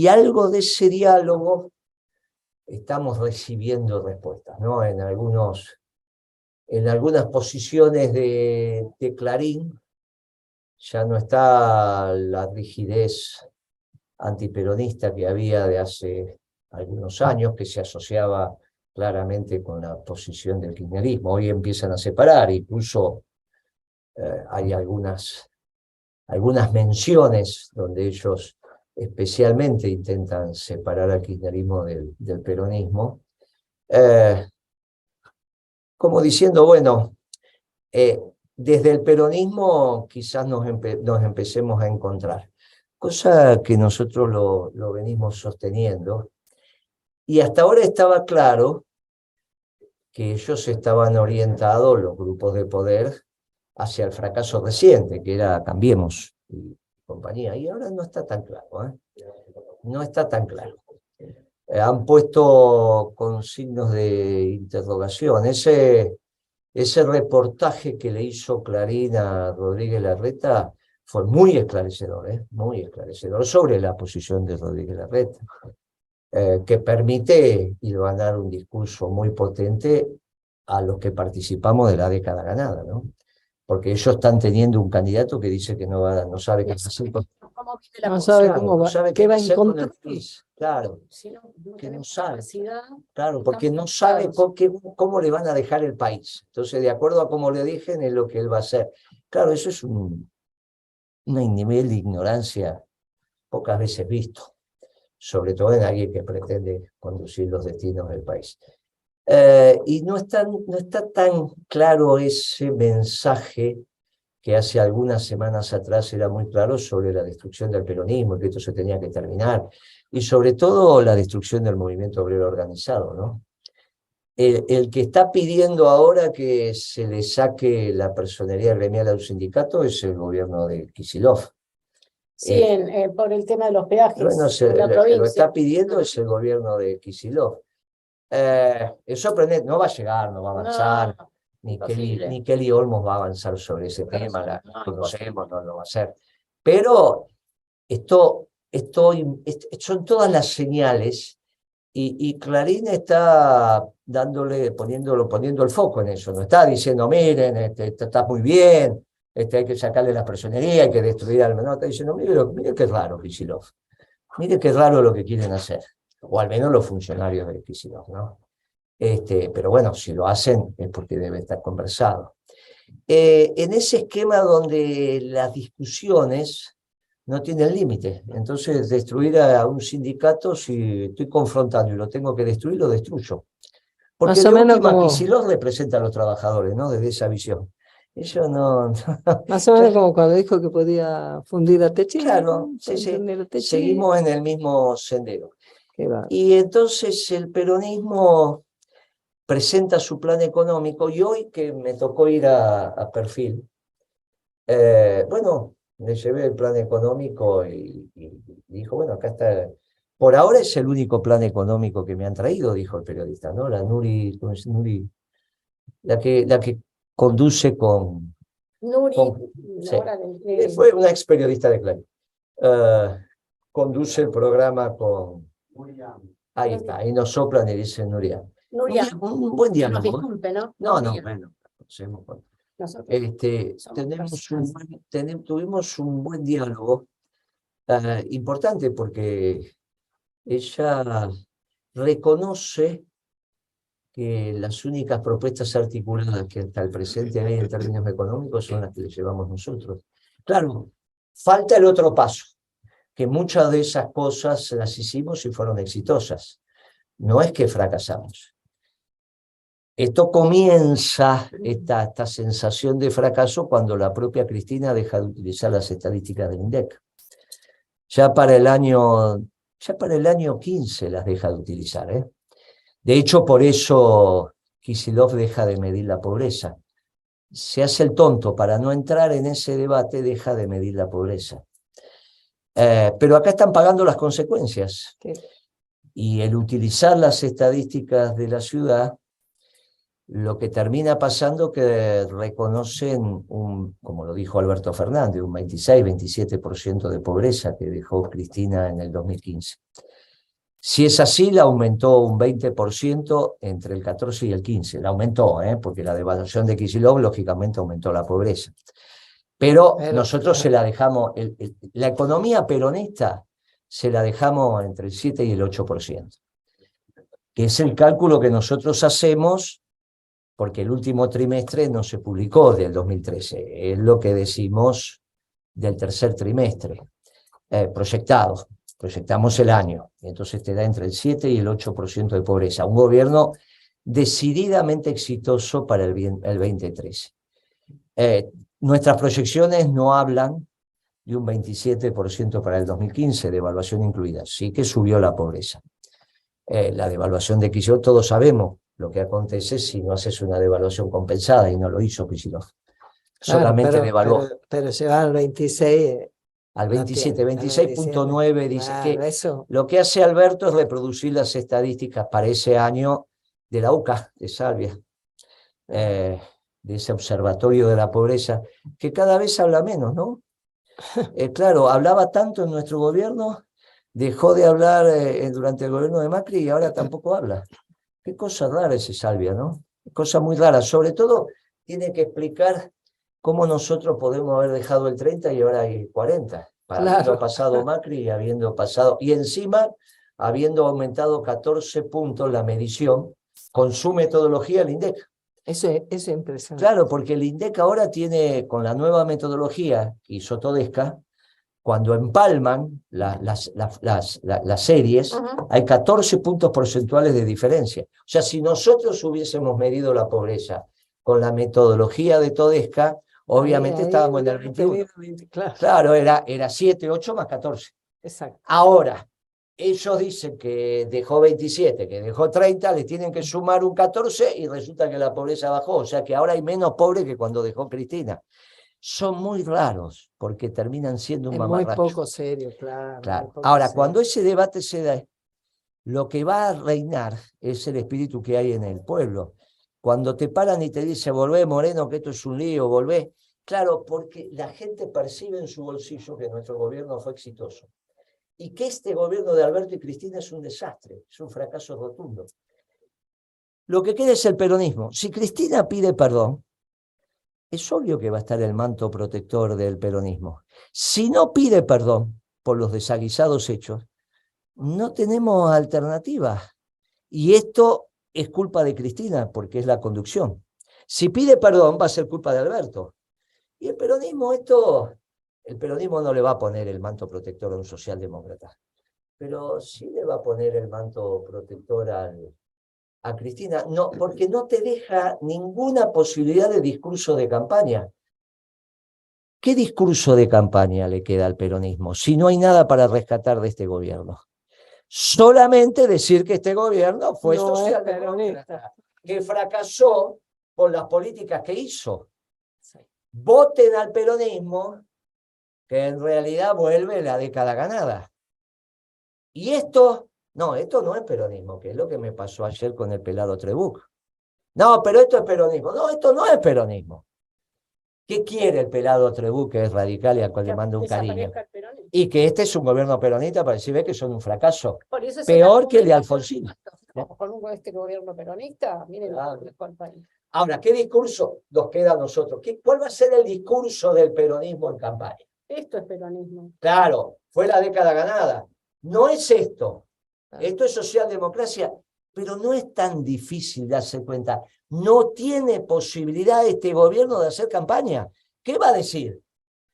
algo de ese diálogo estamos recibiendo respuestas, ¿no? En algunas posiciones de Clarín ya no está la rigidez antiperonista que había de hace algunos años, que se asociaba claramente con la posición del kirchnerismo. Hoy empiezan a separar, incluso hay algunas menciones donde ellos especialmente intentan separar al kirchnerismo del peronismo, como diciendo, bueno, desde el peronismo quizás nos empecemos a encontrar, cosa que nosotros lo venimos sosteniendo, y hasta ahora estaba claro que ellos estaban orientados, los grupos de poder, hacia el fracaso reciente, que era Cambiemos y compañía, y ahora no está tan claro, no está tan claro. Han puesto con signos de interrogación. Ese reportaje que le hizo Clarín a Rodríguez Larreta fue muy esclarecedor sobre la posición de Rodríguez Larreta, que permite hilvanar un discurso muy potente a los que participamos de la década ganada, ¿no? Porque ellos están teniendo un candidato que dice que no sabe qué hacer. No sabe cómo va, qué va a encontrar. Claro, Si no que no sabe. capacidad, Claro, porque no sabe cómo le van a dejar el país. Entonces, de acuerdo a cómo le dejen, es lo que él va a hacer. Claro, eso es un nivel de ignorancia pocas veces visto, sobre todo en alguien que pretende conducir los destinos del país. Y no está tan claro ese mensaje que hace algunas semanas atrás era muy claro sobre la destrucción del peronismo y que esto se tenía que terminar, y sobre todo la destrucción del movimiento obrero organizado, ¿no? El que está pidiendo ahora que se le saque la personería gremial a un sindicato es el gobierno de Kicillof. Sí, por el tema de los peajes Bueno, en la provincia. lo está pidiendo es el gobierno de Kicillof. Es sorprendente, no va a llegar, no va a avanzar. No, ni Kelly Olmos va a avanzar sobre ese tema, la conocemos, no lo va a hacer. Pero son todas las señales, y Clarín está poniendo el foco en eso, no está diciendo, miren, está muy bien, hay que sacarle la personería, hay que destruir al menor, está diciendo, mire qué raro Kicillof, mire qué raro lo que quieren hacer, o al menos los funcionarios de Kicillof, ¿no? Pero bueno, si lo hacen es porque debe estar conversado. En ese esquema donde las discusiones no tienen límite, entonces destruir a un sindicato, si estoy confrontando y lo tengo que destruir, lo destruyo. Porque Más o de menos última, como, Kicillof representa a los trabajadores, ¿no? Desde esa visión. Ellos no. más o menos como cuando dijo que podía fundir a Techín. Claro, sí, Pueden sí. fundir a Techín. Seguimos en el mismo sendero. Qué va. Y entonces el peronismo presenta su plan económico y hoy que me tocó ir a Perfil, bueno, le llevé el plan económico y dijo, bueno, acá está. Por ahora es el único plan económico que me han traído, dijo el periodista, ¿no? La Nuri, ¿cómo es? Nuri, la que conduce Nuri, sí. ahora Fue una ex periodista de Clarín. Conduce el programa con. Ahí está, ahí nos soplan y dicen Nuria. Nuria, Un buen que nos diálogo. disculpe, ¿no? No, Nuria. bueno, conocemos. Nosotros somos Tuvimos un buen diálogo importante porque ella reconoce que las únicas propuestas articuladas que hasta el presente hay en términos económicos son las que le llevamos nosotros. Claro, falta el otro paso, que muchas de esas cosas las hicimos y fueron exitosas. No es que fracasamos. Esto comienza, esta sensación de fracaso, cuando la propia Cristina deja de utilizar las estadísticas del INDEC. Ya para el año 15 las deja de utilizar, ¿eh? De hecho, por eso Kicillof deja de medir la pobreza. Se hace el tonto para no entrar en ese debate, deja de medir la pobreza. Pero acá están pagando las consecuencias. Sí. Y el utilizar las estadísticas de la ciudad, lo que termina pasando que reconocen, como lo dijo Alberto Fernández, un 26-27% de pobreza que dejó Cristina en el 2015. Si es así, la aumentó un 20% entre el 14 y el 15. La aumentó, porque la devaluación de Kicillof, lógicamente, aumentó la pobreza. Pero nosotros se la dejamos, la economía peronista se la dejamos entre el 7 y el 8%, que es el cálculo que nosotros hacemos, porque el último trimestre no se publicó del 2013, es lo que decimos del tercer trimestre, proyectado. Proyectamos el año, y entonces te da entre el 7 y el 8% de pobreza. Un gobierno decididamente exitoso para el 2013. Nuestras proyecciones no hablan de un 27% para el 2015, devaluación incluida. Sí que subió la pobreza. La devaluación de Kicillof, todos sabemos lo que acontece si no haces una devaluación compensada, y no lo hizo Kicillof. Claro, Solamente devaluó. Pero se va al 26. Al 27, 26.9, dice claro, que eso. lo que hace Alberto es reproducir las estadísticas para ese año de la UCA, de Salvia, de ese observatorio de la pobreza, que cada vez habla menos, ¿no? Claro, hablaba tanto en nuestro gobierno, dejó de hablar durante el gobierno de Macri y ahora tampoco habla. Qué cosa rara ese Salvia, ¿no? Cosa muy rara. Sobre todo, tiene que explicar cómo nosotros podemos haber dejado el 30 y ahora hay 40, habiendo pasado Macri y habiendo pasado, y encima habiendo aumentado 14 puntos la medición con su metodología el INDEC. Eso es impresionante. Claro, porque el INDEC ahora tiene, con la nueva metodología que hizo Todesca, cuando empalman las series, hay 14 puntos porcentuales de diferencia. O sea, si nosotros hubiésemos medido la pobreza con la metodología de Todesca, obviamente estábamos en el 21. Claro, era 7, 8 más 14. Exacto. Ahora, ellos dicen que dejó 27, que dejó 30, le tienen que sumar un 14 y resulta que la pobreza bajó. O sea que ahora hay menos pobres que cuando dejó Cristina. Son muy raros porque terminan siendo un mamarracho. Muy poco serio, claro. Ahora, cuando ese debate se da, lo que va a reinar es el espíritu que hay en el pueblo. Cuando te paran y te dicen, volvé Moreno, que esto es un lío, volvé. Claro, porque la gente percibe en su bolsillo que nuestro gobierno fue exitoso. Y que este gobierno de Alberto y Cristina es un desastre, es un fracaso rotundo. Lo que queda es el peronismo. Si Cristina pide perdón, es obvio que va a estar el manto protector del peronismo. Si no pide perdón por los desaguisados hechos, no tenemos alternativa. Y esto es culpa de Cristina, porque es la conducción. Si pide perdón, va a ser culpa de Alberto. Y el peronismo no le va a poner el manto protector a un socialdemócrata, pero sí le va a poner el manto protector al a Cristina, no, porque no te deja ninguna posibilidad de discurso de campaña. ¿Qué discurso de campaña le queda al peronismo si no hay nada para rescatar de este gobierno? Solamente decir que este gobierno fue No es socialdemócrata, que fracasó por las políticas que hizo. Voten al peronismo, que en realidad vuelve la década ganada. Y esto no es peronismo, que es lo que me pasó ayer con el pelado Trebuch. No, pero esto es peronismo. No, esto no es peronismo. ¿Qué quiere el pelado Trebuch, que es radical y al cual le mando un cariño? Y que este es un gobierno peronista para decir, ve que son un fracaso. Peor que el de Alfonsín. Con este gobierno peronista, miren lo que dejó al país. Ahora, ¿qué discurso nos queda a nosotros? ¿Cuál va a ser el discurso del peronismo en campaña? Esto es peronismo. Claro, fue la década ganada. No es esto. Esto es socialdemocracia, pero no es tan difícil darse cuenta. No tiene posibilidad este gobierno de hacer campaña. ¿Qué va a decir?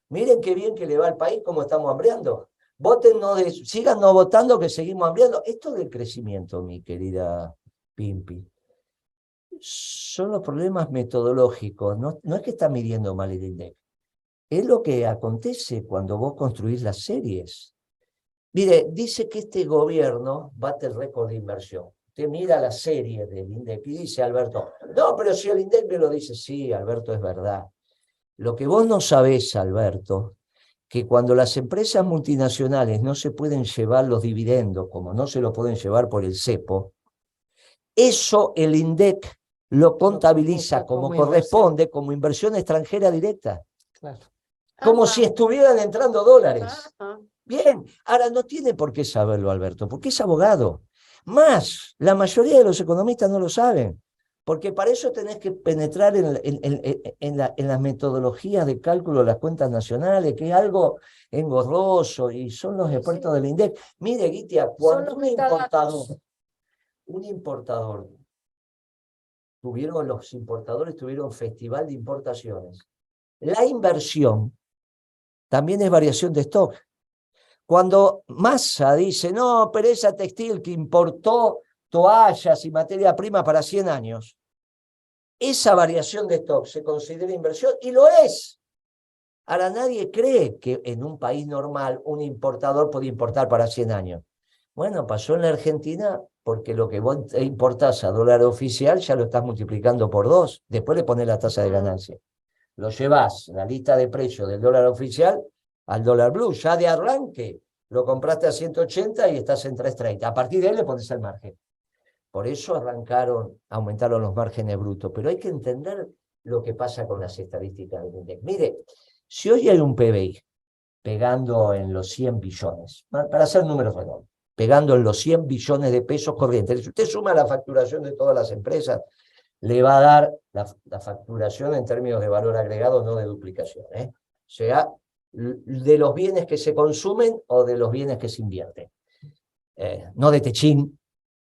Miren qué bien que le va al país, cómo estamos hambriando. Voten, sigan no votando, que seguimos hambriando. Esto del crecimiento, mi querida Pimpi, son los problemas metodológicos. No es que está midiendo mal el INDEC. Es lo que acontece cuando vos construís las series. Mire, dice que este gobierno bate el récord de inversión. Usted mira la serie del INDEC y dice, Alberto, no, pero si el INDEC me lo dice, sí, Alberto, es verdad. Lo que vos no sabés, Alberto, que cuando las empresas multinacionales no se pueden llevar los dividendos, como no se lo pueden llevar por el cepo, eso el INDEC lo contabiliza como corresponde, como inversión extranjera directa. Claro. Como si estuvieran entrando dólares. Bien, ahora no tiene por qué saberlo, Alberto, porque es abogado. Más, la mayoría de los economistas no lo saben, porque para eso tenés que penetrar en las metodologías de cálculo de las cuentas nacionales, que es algo engorroso, y son los expertos del INDEC. Mire, Guitia, cuando los importadores tuvieron festival de importaciones, la inversión también es variación de stock. Cuando Massa dice, no, pero esa textil que importó toallas y materia prima para 100 años, esa variación de stock se considera inversión y lo es. Ahora, nadie cree que en un país normal un importador puede importar para 100 años. Bueno, pasó en la Argentina porque lo que vos importás a dólar oficial ya lo estás multiplicando por 2. Después le pones la tasa de ganancia. Lo llevas, la lista de precios del dólar oficial, al dólar blue. Ya de arranque lo compraste a 180 y estás en 330. A partir de ahí le pones el margen. Por eso aumentaron los márgenes brutos. Pero hay que entender lo que pasa con las estadísticas del INDEC. Mire, si hoy hay un PBI pegando en los 100 billones, para hacer números redondos, pegando en los 100 billones de pesos corrientes, si usted suma la facturación de todas las empresas, le va a dar la facturación en términos de valor agregado, no de duplicación. O sea, de los bienes que se consumen o de los bienes que se invierten. No de Techín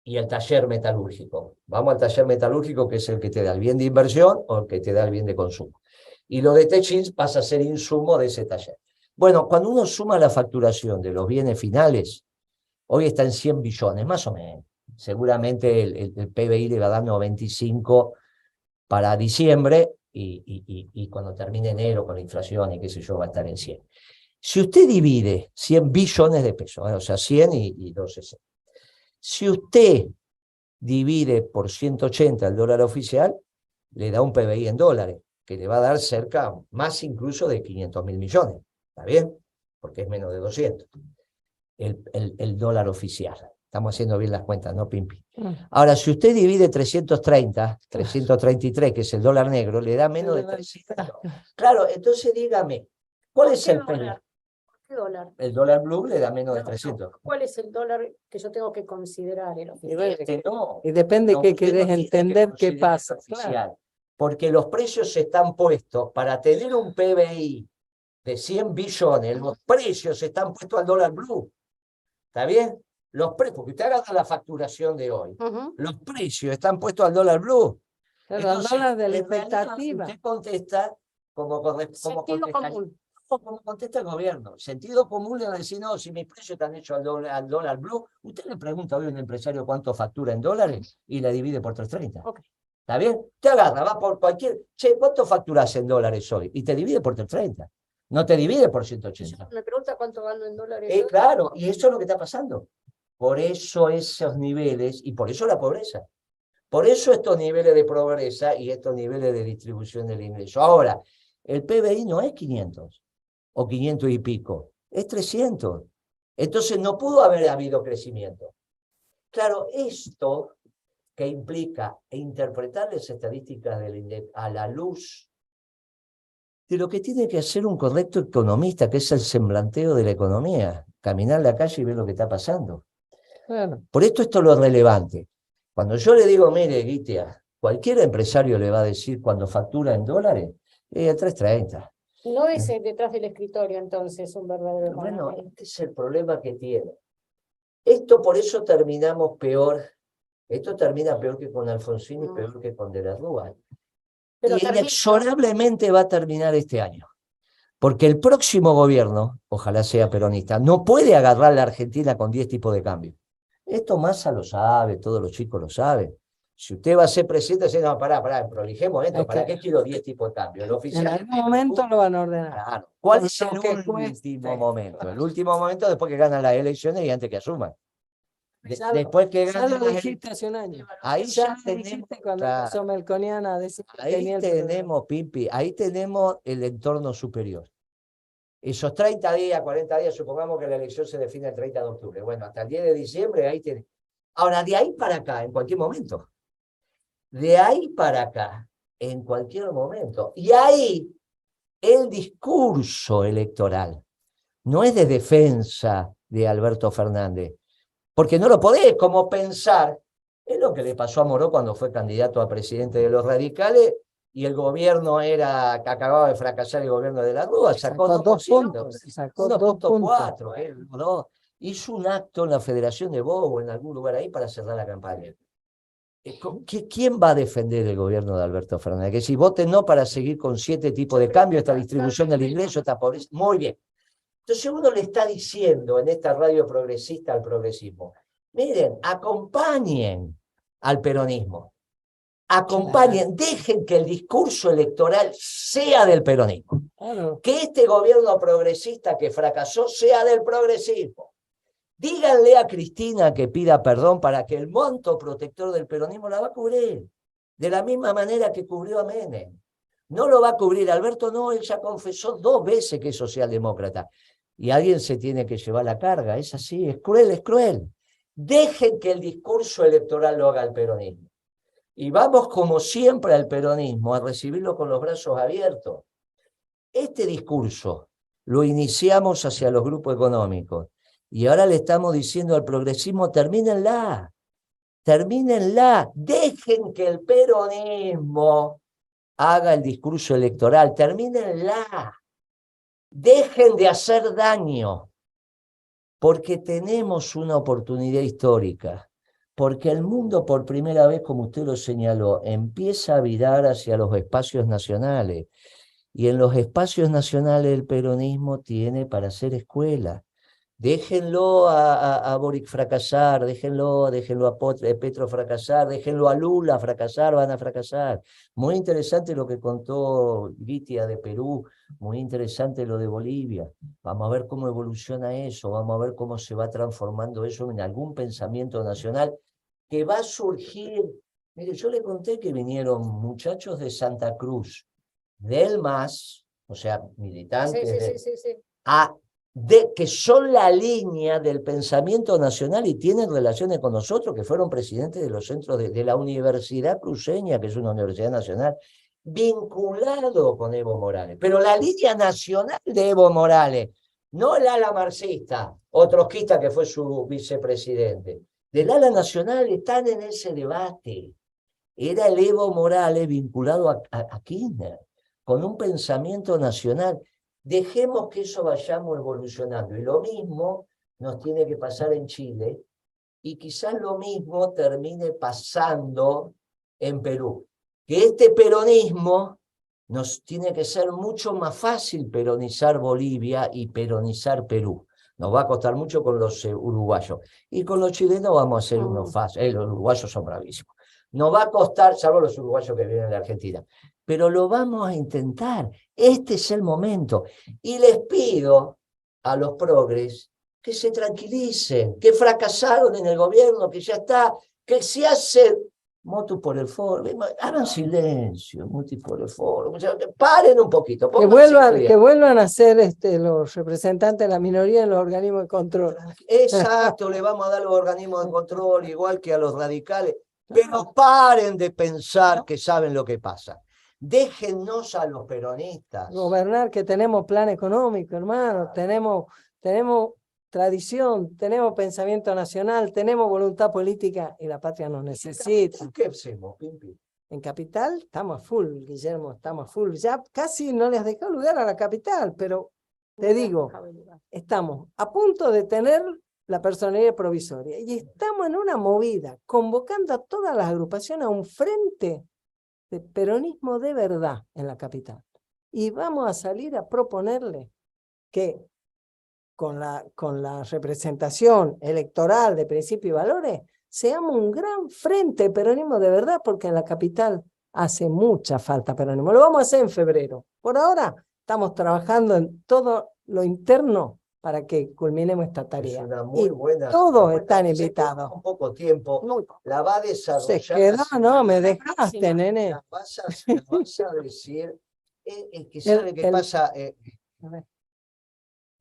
y el taller metalúrgico. Vamos al taller metalúrgico, que es el que te da el bien de inversión o el que te da el bien de consumo. Y lo de Techín pasa a ser insumo de ese taller. Bueno, cuando uno suma la facturación de los bienes finales, hoy está en 100 billones, más o menos. Seguramente el PBI le va a dar 95 para diciembre y cuando termine enero con la inflación y qué sé yo, va a estar en 100. Si usted divide 100 billones de pesos, o sea, 100 y 12. Si usted divide por 180 el dólar oficial, le da un PBI en dólares, que le va a dar cerca, más incluso de 500.000 millones. ¿Está bien? Porque es menos de 200. El dólar oficial. Estamos haciendo bien las cuentas, ¿no, Pimpi? Ahora, si usted divide 333, que es el dólar negro, le da menos de 300. Claro, entonces dígame, ¿cuál es el PBI? ¿Qué dólar? El dólar blue le da menos de 300. ¿Cuál es el dólar que yo tengo que considerar? Y depende qué querés entender qué pasa. Claro. Porque los precios están puestos para tener un PBI de 100 billones, los precios están puestos al dólar blue. ¿Está bien? Porque usted agarra la facturación de hoy. Los precios están puestos al dólar blue. Pero al dólar de la expectativa. Usted contesta como contesta. como contesta el gobierno. Sentido común le va a decir, no, si mis precios están hechos al dólar blue, usted le pregunta hoy a un empresario cuánto factura en dólares y la divide por 330. Ok. ¿Está bien? Te agarra, va por cualquier... Che, ¿cuánto facturas en dólares hoy? Y te divide por 330. No te divide por 180. Me pregunta cuánto gano en dólares. Claro, y eso es lo que está pasando. Por eso esos niveles, y por eso la pobreza. Por eso estos niveles de pobreza y estos niveles de distribución del ingreso. Ahora, el PBI no es 500 o 500 y pico, es 300. Entonces no pudo haber habido crecimiento. Claro, esto que implica interpretar las estadísticas a la luz de lo que tiene que hacer un correcto economista, que es el semblanteo de la economía, caminar la calle y ver lo que está pasando. Claro. Por esto es lo relevante. Cuando yo le digo, mire, Guitia, cualquier empresario le va a decir cuando factura en dólares, 330. No es detrás del escritorio, entonces, un verdadero Bueno, economista. este es el problema que tiene. Esto por eso terminamos peor. Esto termina peor que con Alfonsín y peor que con De la Rúa. Pero Y inexorablemente va a terminar este año. Porque el próximo gobierno, ojalá sea peronista, no puede agarrar la Argentina con 10 tipos de cambio. Esto Massa lo sabe, todos los chicos lo saben. Si usted va a ser presidente, dice, no, pará, prolijemos esto, ¿para qué quiero 10 tipos de cambio? El oficial, en algún momento lo van a ordenar. Claro. ¿Cuál es el último momento? El último momento después que ganan las elecciones y antes que asuman. Después que ya ganan lo dijiste hace un año. Ahí ya dijiste tenemos, cuando empezó Melconiana a decir que ahí tenía el tenemos, Pimpi, ahí tenemos el entorno superior. Esos 30 días, 40 días, supongamos que la elección se define el 30 de octubre. Bueno, hasta el 10 de diciembre ahí tiene. Ahora, de ahí para acá, en cualquier momento. De ahí para acá, en cualquier momento. Y ahí, el discurso electoral no es de defensa de Alberto Fernández, porque no lo podés como pensar. Es lo que le pasó a Moró cuando fue candidato a presidente de los radicales y el gobierno era que acababa de fracasar el gobierno de la Rúa, sacó 2 puntos, sacó 2.4. Hizo un acto en la Federación de Bobo, en algún lugar ahí, para cerrar la campaña. ¿Quién va a defender el gobierno de Alberto Fernández? Que si voten no para seguir con 7 tipos de cambio, esta distribución del ingreso, esta pobreza. Muy bien. Entonces uno le está diciendo en esta radio progresista al progresismo, miren, acompañen al peronismo. Acompañen, dejen que el discurso electoral sea del peronismo. Claro. Que este gobierno progresista que fracasó sea del progresismo. Díganle a Cristina que pida perdón para que el monto protector del peronismo la va a cubrir. De la misma manera que cubrió a Menem. No lo va a cubrir Alberto, no, él ya confesó 2 veces que es socialdemócrata. Y alguien se tiene que llevar la carga, es así, es cruel, es cruel. Dejen que el discurso electoral lo haga el peronismo. Y vamos como siempre al peronismo, a recibirlo con los brazos abiertos. Este discurso lo iniciamos hacia los grupos económicos y ahora le estamos diciendo al progresismo, termínenla, dejen que el peronismo haga el discurso electoral, termínenla, dejen de hacer daño, porque tenemos una oportunidad histórica. Porque el mundo por primera vez, como usted lo señaló, empieza a virar hacia los espacios nacionales. Y en los espacios nacionales el peronismo tiene para hacer escuela. Déjenlo a Boric fracasar, déjenlo a Petro fracasar, déjenlo a Lula fracasar, van a fracasar. Muy interesante lo que contó Guitia de Perú, muy interesante lo de Bolivia. Vamos a ver cómo evoluciona eso, vamos a ver cómo se va transformando eso en algún pensamiento nacional que va a surgir. Mire, yo le conté que vinieron muchachos de Santa Cruz, del MAS, o sea, militantes que son la línea del pensamiento nacional y tienen relaciones con nosotros, que fueron presidentes de los centros de la Universidad Cruceña, que es una universidad nacional, vinculado con Evo Morales. Pero la línea nacional de Evo Morales, no el ala marxista o trotskista que fue su vicepresidente. Del ala nacional están en ese debate. Era el Evo Morales vinculado a Kirchner, con un pensamiento nacional. Dejemos que eso vayamos evolucionando. Y lo mismo nos tiene que pasar en Chile y quizás lo mismo termine pasando en Perú. Que este peronismo Nos tiene que ser mucho más fácil peronizar Bolivia y peronizar Perú. Nos va a costar mucho con los uruguayos. Y con los chilenos vamos a hacer uno fácil. Los uruguayos son bravísimos. Nos va a costar, salvo los uruguayos que vienen de Argentina. Pero lo vamos a intentar. Este es el momento. Y les pido a los progres que se tranquilicen, que fracasaron en el gobierno, que ya está, que se hace motu por el foro, hagan silencio, motu por el foro, paren un poquito. Que vuelvan a ser los representantes de la minoría en los organismos de control. Exacto, le vamos a dar los organismos de control igual que a los radicales, pero paren de pensar que saben lo que pasa. Déjennos a los peronistas. Gobernar, que tenemos plan económico, hermano, tenemos tradición, tenemos pensamiento nacional, tenemos voluntad política y la patria nos necesita. ¿Qué hacemos, Pimpi? En Capital estamos a full, Guillermo, estamos a full. Ya casi no les dejó lugar a la Capital, pero te digo, estamos a punto de tener la personería provisoria y estamos en una movida, convocando a todas las agrupaciones a un frente de peronismo de verdad en la Capital. Y vamos a salir a proponerle que con la representación electoral de principios y valores, seamos un gran frente de peronismo de verdad, porque en la Capital hace mucha falta peronismo. Lo vamos a hacer en febrero. Por ahora estamos trabajando en todo lo interno para que culminemos esta tarea. Es una muy buena. Todos están invitados. Un poco tiempo, la va a desarrollar. Se quedó, no, me dejaste, nene. La vas a decir, es que sabe qué pasa.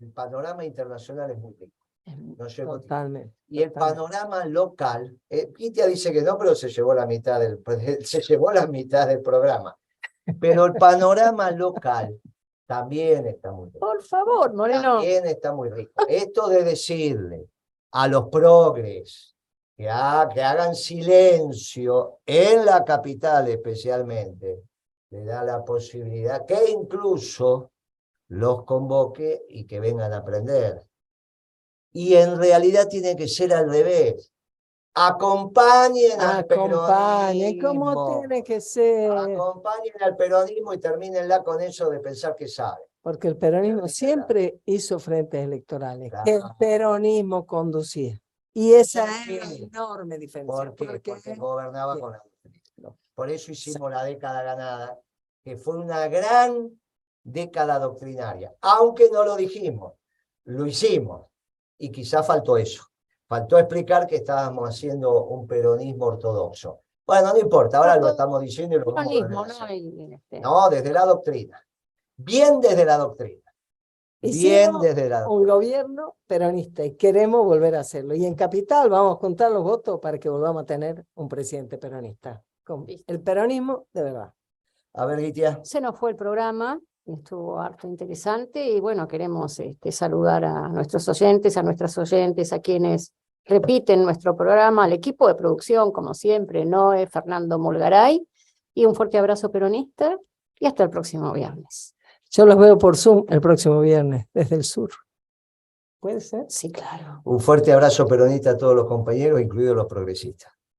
El panorama internacional es muy rico. No Totalmente. Y el panorama local, Kitia dice que no, pero se llevó la mitad del programa. Pero el panorama local también está muy rico. Por favor, Moreno. También está muy rico. Esto de decirle a los progres que hagan silencio en la capital especialmente, le da la posibilidad que incluso los convoque y que vengan a aprender. Y en realidad tiene que ser al revés. Acompañen al peronismo. ¿Cómo tiene que ser? Acompañen al peronismo y termínenla con eso de pensar que sabe. Porque el peronismo siempre hizo frentes electorales. Claro. El peronismo conducía. Y esa es la enorme diferencia. Porque gobernaba con la doctrina. Por eso hicimos la década ganada, que fue una gran década doctrinaria, aunque no lo dijimos, lo hicimos, y quizá faltó eso, faltó explicar que estábamos haciendo un peronismo ortodoxo. Bueno, no importa, ahora lo estamos diciendo y lo vamos a hacer. No, desde la doctrina, bien desde la doctrina, bien desde la doctrina. Un gobierno peronista y queremos volver a hacerlo, y en Capital vamos a contar los votos para que volvamos a tener un presidente peronista, con el peronismo de verdad. A ver, Gitia. Se nos fue el programa. Estuvo harto interesante y bueno, queremos saludar a nuestros oyentes, a nuestras oyentes, a quienes repiten nuestro programa, al equipo de producción, como siempre, Noé, Fernando Mulgaray, y un fuerte abrazo peronista y hasta el próximo viernes. Yo los veo por Zoom el próximo viernes, desde el sur. ¿Puede ser? Sí, claro. Un fuerte abrazo peronista a todos los compañeros, incluidos los progresistas.